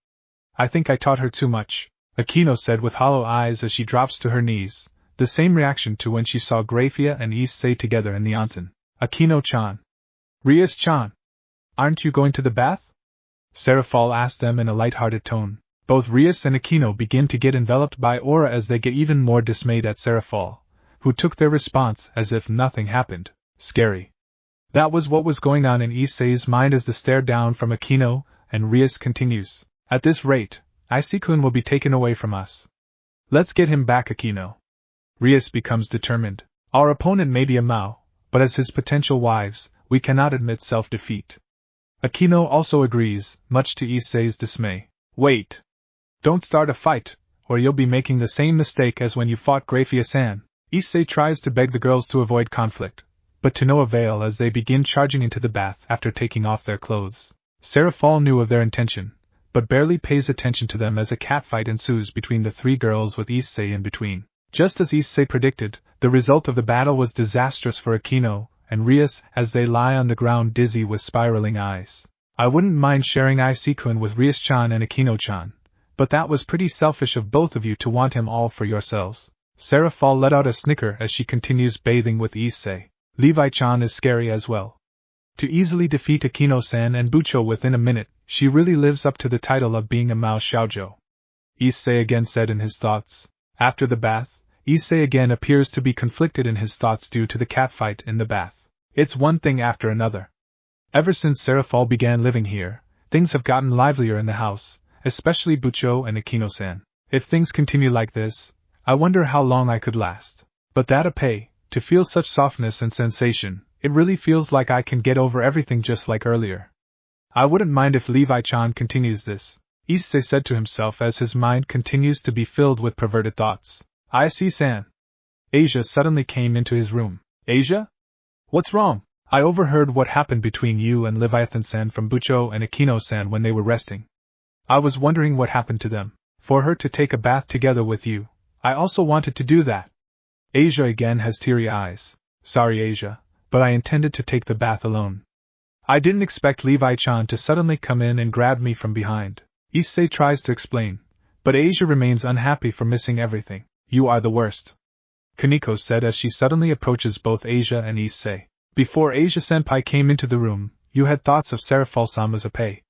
I think I taught her too much, Akino said with hollow eyes as she drops to her knees, the same reaction to when she saw Grafia and Iseei together in the onsen. Akino-chan. Rias-chan. Aren't you going to the bath? Serafall asked them in a light-hearted tone. Both Rias and Akino begin to get enveloped by aura as they get even more dismayed at Serafall, who took their response as if nothing happened. Scary. That was what was going on in Isei's mind as the stare down from Akino and Rias continues. At this rate, Iseei-kun will be taken away from us. Let's get him back, Akino. Rias becomes determined. Our opponent may be a Mao, but as his potential wives, we cannot admit self-defeat. Akino also agrees, much to Isei's dismay. Wait. Don't start a fight, or you'll be making the same mistake as when you fought Grafia-san. Iseei tries to beg the girls to avoid conflict, but to no avail as they begin charging into the bath after taking off their clothes. Serafall knew of their intention, but barely pays attention to them as a catfight ensues between the three girls with Iseei in between. Just as Iseei predicted, the result of the battle was disastrous for Akino and Rias as they lie on the ground dizzy with spiraling eyes. I wouldn't mind sharing Iseei-kun with Rias-chan and Akino-chan, but that was pretty selfish of both of you to want him all for yourselves. Serafall let out a snicker as she continues bathing with Iseei. Levi-chan is scary as well. To easily defeat Akino-san and Bucho within a minute, she really lives up to the title of being a Mao Xiaojo. Iseei again said in his thoughts. After the bath, Iseei again appears to be conflicted in his thoughts due to the catfight in the bath. It's one thing after another. Ever since Serafall began living here, things have gotten livelier in the house, especially Bucho and Akino-san. If things continue like this, I wonder how long I could last. But that Oppai, to feel such softness and sensation, it really feels like I can get over everything just like earlier. I wouldn't mind if Levi-chan continues this, Iseei said to himself as his mind continues to be filled with perverted thoughts. Iseei-san. Asia suddenly came into his room. Asia? What's wrong? I overheard what happened between you and Leviathan-san from Bucho and Akino-san when they were resting. I was wondering what happened to them. For her to take a bath together with you, I also wanted to do that. Asia again has teary eyes. Sorry, Asia, but I intended to take the bath alone. I didn't expect Levi-chan to suddenly come in and grab me from behind. Iseei tries to explain, but Asia remains unhappy for missing everything. You are the worst, Kaneko said as she suddenly approaches both Asia and Iseei. Before Asia-senpai came into the room, you had thoughts of Serafall-sama's Oppai.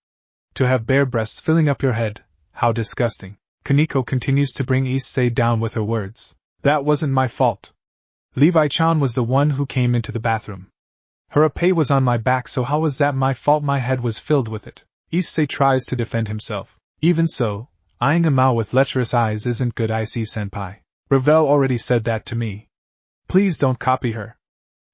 To have bare breasts filling up your head, how disgusting. Kaneko continues to bring Iseei down with her words. That wasn't my fault. Levi-chan was the one who came into the bathroom. Her Oppai was on my back, so how was that my fault? My head was filled with it. Iseei tries to defend himself. Even so, eyeing a Mao with lecherous eyes isn't good, Iseei-senpai. Ravel already said that to me. Please don't copy her.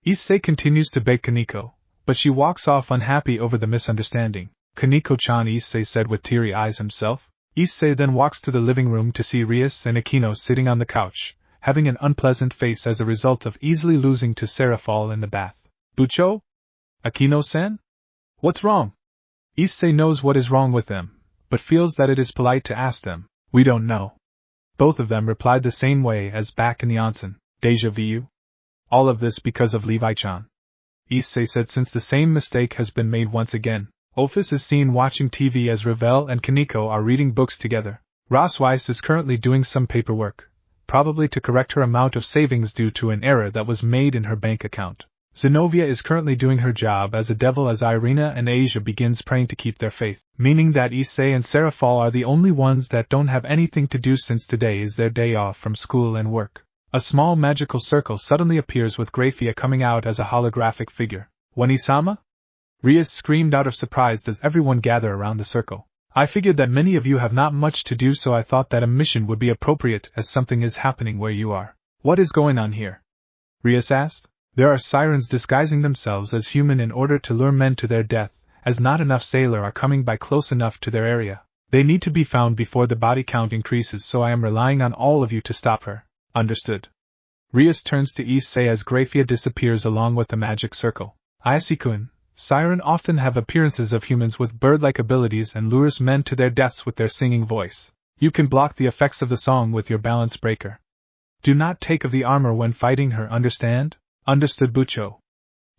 Iseei continues to beg Kaneko, but she walks off unhappy over the misunderstanding. Kaneko-chan, Iseei said with teary eyes himself. Iseei then walks to the living room to see Rias and Akino sitting on the couch, having an unpleasant face as a result of easily losing to Serafall in the bath. Bucho? Akino-san? What's wrong? Iseei knows what is wrong with them, but feels that it is polite to ask them. We don't know. Both of them replied the same way as back in the onsen. Deja vu? All of this because of Levi-chan. Iseei said since the same mistake has been made once again. Oppai is seen watching TV as Ravel and Kaneko are reading books together. Rosweiss is currently doing some paperwork, probably to correct her amount of savings due to an error that was made in her bank account. Zenobia is currently doing her job as a devil as Irina and Asia begins praying to keep their faith, meaning that Iseei and Serafall are the only ones that don't have anything to do since today is their day off from school and work. A small magical circle suddenly appears with Graphia coming out as a holographic figure. Wanisama? Rias screamed out of surprise as everyone gathered around the circle. I figured that many of you have not much to do, so I thought that a mission would be appropriate as something is happening where you are. What is going on here? Rias asked. There are sirens disguising themselves as human in order to lure men to their death, as not enough sailor are coming by close enough to their area. They need to be found before the body count increases, so I am relying on all of you to stop her. Understood. Rias turns to Iseei as Graphia disappears along with the magic circle. Iseei-kun, siren often have appearances of humans with bird-like abilities and lures men to their deaths with their singing voice. You can block the effects of the song with your balance breaker. Do not take of the armor when fighting her, understand? Understood, Bucho.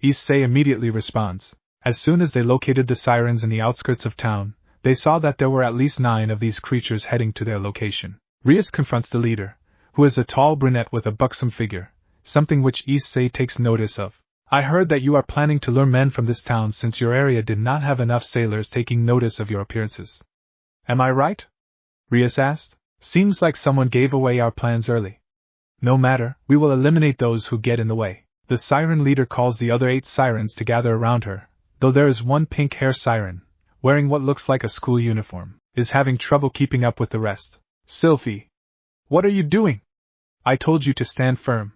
Iseei immediately responds. As soon as they located the sirens in the outskirts of town, they saw that there were at least 9 of these creatures heading to their location. Rias confronts the leader, who is a tall brunette with a buxom figure, something which Iseei takes notice of. I heard that you are planning to lure men from this town since your area did not have enough sailors taking notice of your appearances. Am I right? Rias asked. Seems like someone gave away our plans early. No matter, we will eliminate those who get in the way. The siren leader calls the other 8 sirens to gather around her, though there is one pink-hair siren, wearing what looks like a school uniform, is having trouble keeping up with the rest. Sylphie! What are you doing? I told you to stand firm.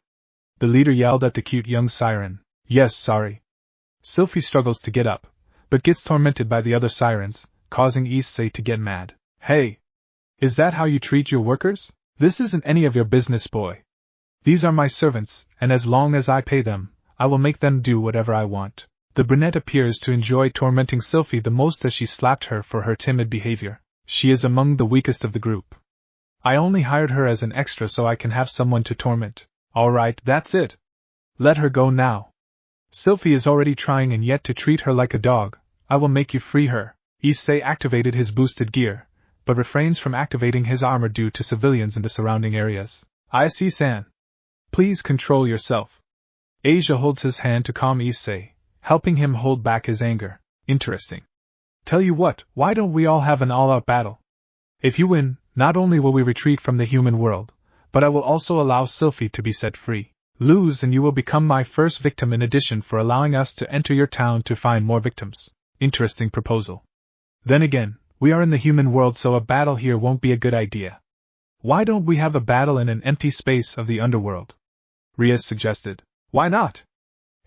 The leader yelled at the cute young siren. Yes, sorry. Sylphie struggles to get up, but gets tormented by the other sirens, causing Iseei to get mad. Hey! Is that how you treat your workers? This isn't any of your business, boy. These are my servants, and as long as I pay them, I will make them do whatever I want. The brunette appears to enjoy tormenting Sylphie the most as she slapped her for her timid behavior. She is among the weakest of the group. I only hired her as an extra so I can have someone to torment. Alright, that's it. Let her go now. Sylphie is already trying and yet to treat her like a dog. I will make you free her. Iseei activated his boosted gear, but refrains from activating his armor due to civilians in the surrounding areas. Iseei-san. Please control yourself. Asia holds his hand to calm Iseei, helping him hold back his anger. Interesting. Tell you what, why don't we all have an all-out battle? If you win, not only will we retreat from the human world, but I will also allow Sylphie to be set free. Lose and you will become my first victim in addition for allowing us to enter your town to find more victims. Interesting proposal. Then again, we are in the human world so a battle here won't be a good idea. Why don't we have a battle in an empty space of the underworld? Rias suggested. Why not?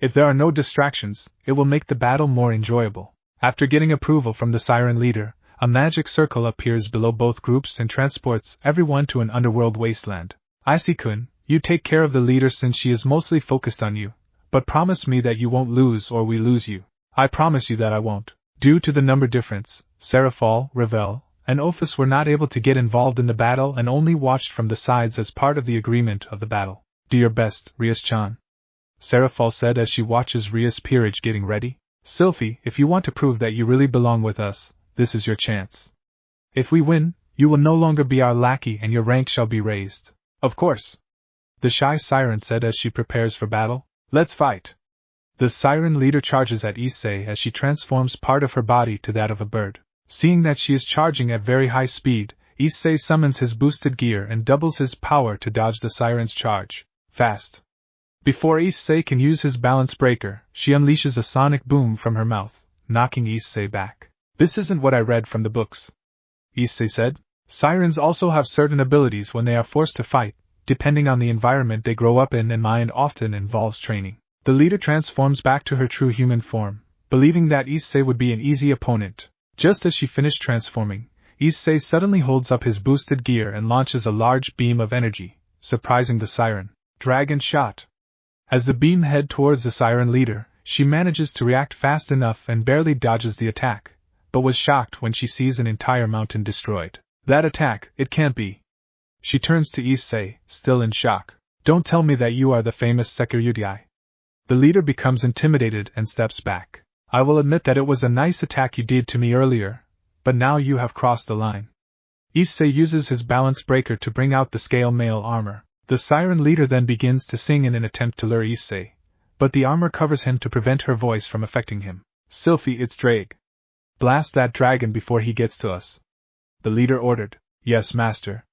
If there are no distractions, it will make the battle more enjoyable. After getting approval from the siren leader, a magic circle appears below both groups and transports everyone to an underworld wasteland. Iseei-kun, you take care of the leader since she is mostly focused on you, but promise me that you won't lose or we lose you. I promise you that I won't. Due to the number difference, Serafall, Ravel, and Oppai were not able to get involved in the battle and only watched from the sides as part of the agreement of the battle. Do your best, Rias-chan. Serafall said as she watches Rias' peerage getting ready. Sylphie, if you want to prove that you really belong with us, this is your chance. If we win, you will no longer be our lackey and your rank shall be raised. Of course. The shy siren said as she prepares for battle. Let's fight. The siren leader charges at Iseei as she transforms part of her body to that of a bird. Seeing that she is charging at very high speed, Iseei summons his boosted gear and doubles his power to dodge the siren's charge. Fast. Before Iseei can use his balance breaker, she unleashes a sonic boom from her mouth, knocking Iseei back. This isn't what I read from the books. Iseei said. Sirens also have certain abilities when they are forced to fight. depending on the environment they grow up in, and mine often involves training. The leader transforms back to her true human form, believing that Iseei would be an easy opponent. Just as she finished transforming, Iseei suddenly holds up his boosted gear and launches a large beam of energy, surprising the Siren. Dragon shot. As the beam head towards the Siren leader, she manages to react fast enough and barely dodges the attack, but was shocked when she sees an entire mountain destroyed. That attack, it can't be. She turns to Iseei, still in shock. Don't tell me that you are the famous Sekiryutai. The leader becomes intimidated and steps back. I will admit that it was a nice attack you did to me earlier, but now you have crossed the line. Iseei uses his balance breaker to bring out the scale mail armor. The Siren leader then begins to sing in an attempt to lure Iseei, but the armor covers him to prevent her voice from affecting him. Sylphie, it's Drake. Blast that dragon before he gets to us. The leader ordered. Yes, master.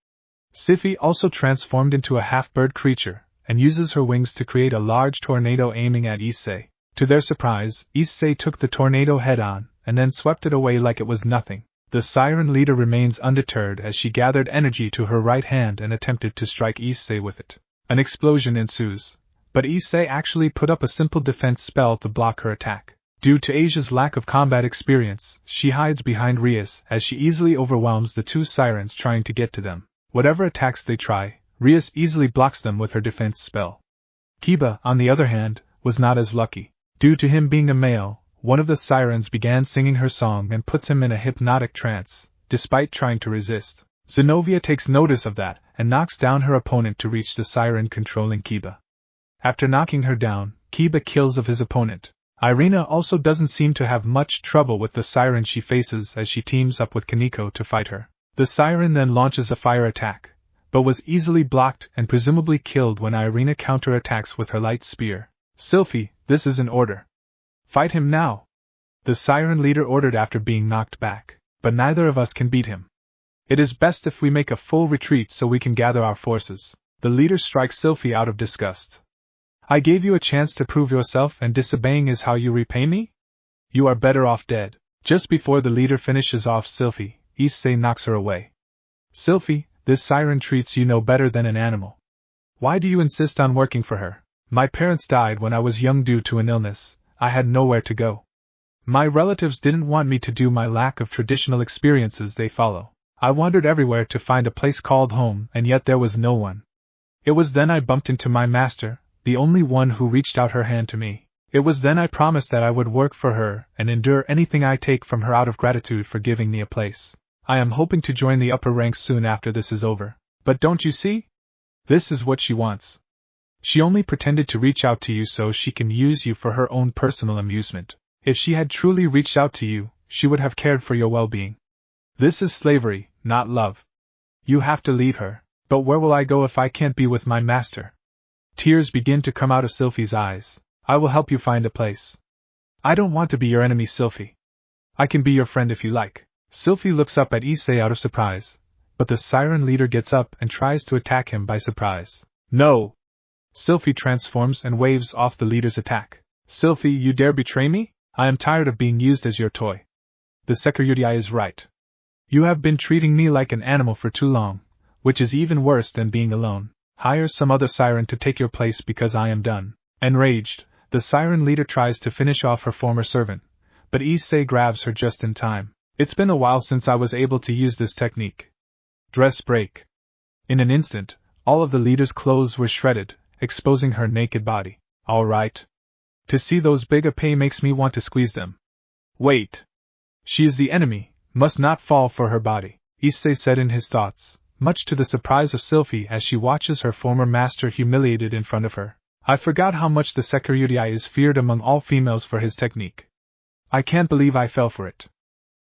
Sylphie also transformed into a half-bird creature, and uses her wings to create a large tornado aiming at Iseei. To their surprise, Iseei took the tornado head-on, and then swept it away like it was nothing. The Siren leader remains undeterred as she gathered energy to her right hand and attempted to strike Iseei with it. An explosion ensues, but Iseei actually put up a simple defense spell to block her attack. Due to Asia's lack of combat experience, she hides behind Rias as she easily overwhelms the two Sirens trying to get to them. Whatever attacks they try, Rias easily blocks them with her defense spell. Kiba, on the other hand, was not as lucky. Due to him being a male, one of the Sirens began singing her song and puts him in a hypnotic trance, despite trying to resist. Zenobia takes notice of that and knocks down her opponent to reach the Siren controlling Kiba. After knocking her down, Kiba kills of his opponent. Irina also doesn't seem to have much trouble with the Siren she faces as she teams up with Kaneko to fight her. The Siren then launches a fire attack, but was easily blocked and presumably killed when Irina counterattacks with her light spear. Sylphie, this is an order. Fight him now! The Siren leader ordered after being knocked back, but neither of us can beat him. It is best if we make a full retreat so we can gather our forces. The leader strikes Sylphie out of disgust. I gave you a chance to prove yourself, and disobeying is how you repay me? You are better off dead. Just before the leader finishes off Sylphie, Iseei knocks her away. Sylphie, this Siren treats you no better than an animal. Why do you insist on working for her? My parents died when I was young due to an illness. I had nowhere to go. My relatives didn't want me to do my lack of traditional experiences they follow. I wandered everywhere to find a place called home, and yet there was no one. It was then I bumped into my master, the only one who reached out her hand to me. It was then I promised that I would work for her and endure anything I take from her out of gratitude for giving me a place. I am hoping to join the upper ranks soon after this is over. But don't you see? This is what she wants. She only pretended to reach out to you so she can use you for her own personal amusement. If she had truly reached out to you, she would have cared for your well-being. This is slavery, not love. You have to leave her. But where will I go if I can't be with my master? Tears begin to come out of Sylphie's eyes. I will help you find a place. I don't want to be your enemy, Sylphie. I can be your friend if you like. Sylphie looks up at Iseei out of surprise, but the Siren leader gets up and tries to attack him by surprise. No! Sylphie transforms and waves off the leader's attack. Sylphie, you dare betray me? I am tired of being used as your toy. The Sekiryutai is right. You have been treating me like an animal for too long, which is even worse than being alone. Hire some other Siren to take your place because I am done. Enraged, the Siren leader tries to finish off her former servant, but Iseei grabs her just in time. It's been a while since I was able to use this technique. Dress break. In an instant, all of the leader's clothes were shredded, exposing her naked body. All right. To see those big Oppai makes me want to squeeze them. Wait. She is the enemy, must not fall for her body, Iseei said in his thoughts, much to the surprise of Sylphie as she watches her former master humiliated in front of her. I forgot how much the Sekiryutai is feared among all females for his technique. I can't believe I fell for it.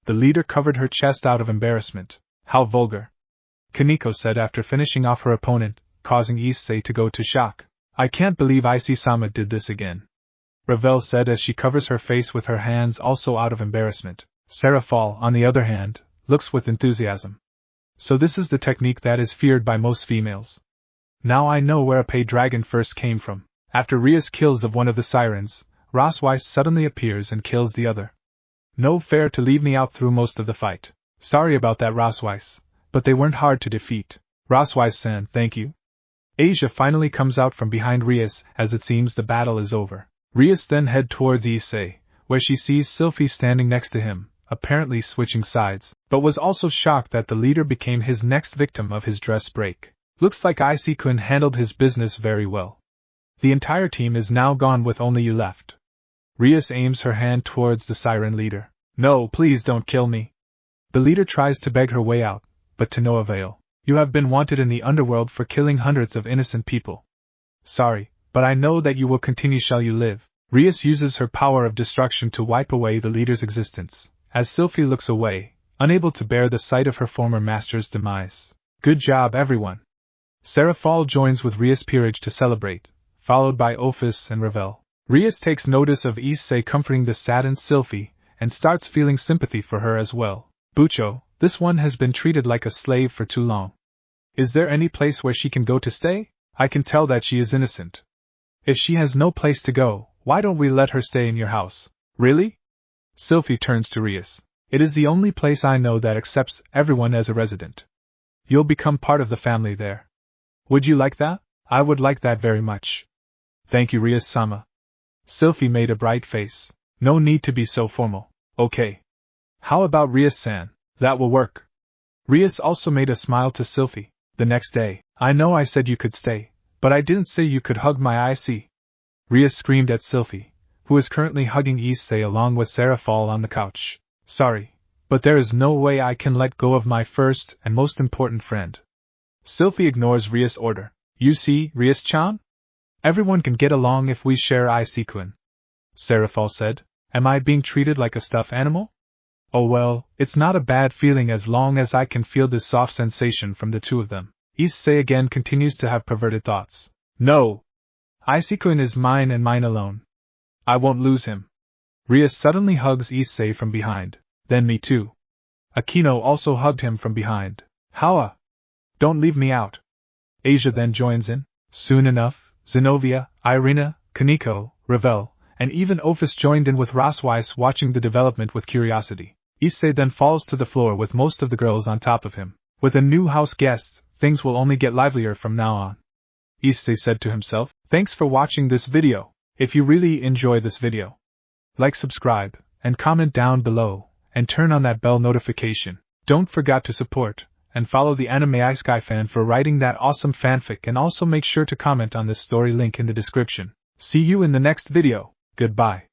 The leader covered her chest out of embarrassment. How vulgar. Kaneko said after finishing off her opponent, causing Iseei to go to shock. I can't believe Iseei-sama did this again. Ravel said as she covers her face with her hands, also out of embarrassment. Serafall, on the other hand, looks with enthusiasm. So this is the technique that is feared by most females. Now I know where Oppai dragon first came from. After Ria's kills of one of the Sirens, Rosweiss suddenly appears and kills the other. No fair to leave me out through most of the fight. Sorry about that, Rosweiss, but they weren't hard to defeat. Rosweiss-san, thank you. Asia finally comes out from behind Rias as it seems the battle is over. Rias then head towards Iseei, where she sees Sylphie standing next to him, apparently switching sides, but was also shocked that the leader became his next victim of his dress break. Looks like Iseei-kun handled his business very well. The entire team is now gone with only you left. Rias aims her hand towards the Siren leader. No, please don't kill me. The leader tries to beg her way out, but to no avail. You have been wanted in the underworld for killing hundreds of innocent people. Sorry, but I know that you will continue. Shall you live? Rias uses her power of destruction to wipe away the leader's existence, as Sylphie looks away, unable to bear the sight of her former master's demise. Good job, everyone. Serafall joins with Rias' peerage to celebrate, followed by Ophis and Ravel. Rias takes notice of Iseei comforting the saddened Sylphie, and starts feeling sympathy for her as well. Bucho, this one has been treated like a slave for too long. Is there any place where she can go to stay? I can tell that she is innocent. If she has no place to go, why don't we let her stay in your house? Really? Sylphie turns to Rias. It is the only place I know that accepts everyone as a resident. You'll become part of the family there. Would you like that? I would like that very much. Thank you, Rias-sama. Sylphie made a bright face. No need to be so formal. Okay. How about Rias-san? That will work. Rias also made a smile to Sylphie. The next day, I know I said you could stay, but I didn't say you could hug my Iseei. Rias screamed at Sylphie, who is currently hugging Iseei along with Serafall on the couch. Sorry, but there is no way I can let go of my first and most important friend. Sylphie ignores Rias' order. You see, Rias-chan? Everyone can get along if we share Iseei-kun. Serafall said. Am I being treated like a stuffed animal? Oh well, it's not a bad feeling as long as I can feel this soft sensation from the two of them. Iseei again continues to have perverted thoughts. No! Iseei-kun is mine and mine alone. I won't lose him. Rias suddenly hugs Iseei from behind. Then me too. Akino also hugged him from behind. Howa! Don't leave me out. Asia then joins in. Soon enough, Zenobia, Irina, Kaneko, Ravel, and even Ophis joined in with Rosweiss watching the development with curiosity. Iseei then falls to the floor with most of the girls on top of him. With a new house guest, things will only get livelier from now on. Iseei said to himself. Thanks for watching this video. If you really enjoy this video, like, subscribe, and comment down below, and turn on that bell notification. Don't forget to support and follow the AnimeIsekaiFan for writing that awesome fanfic, and also make sure to comment on this story link in the description. See you in the next video. Goodbye.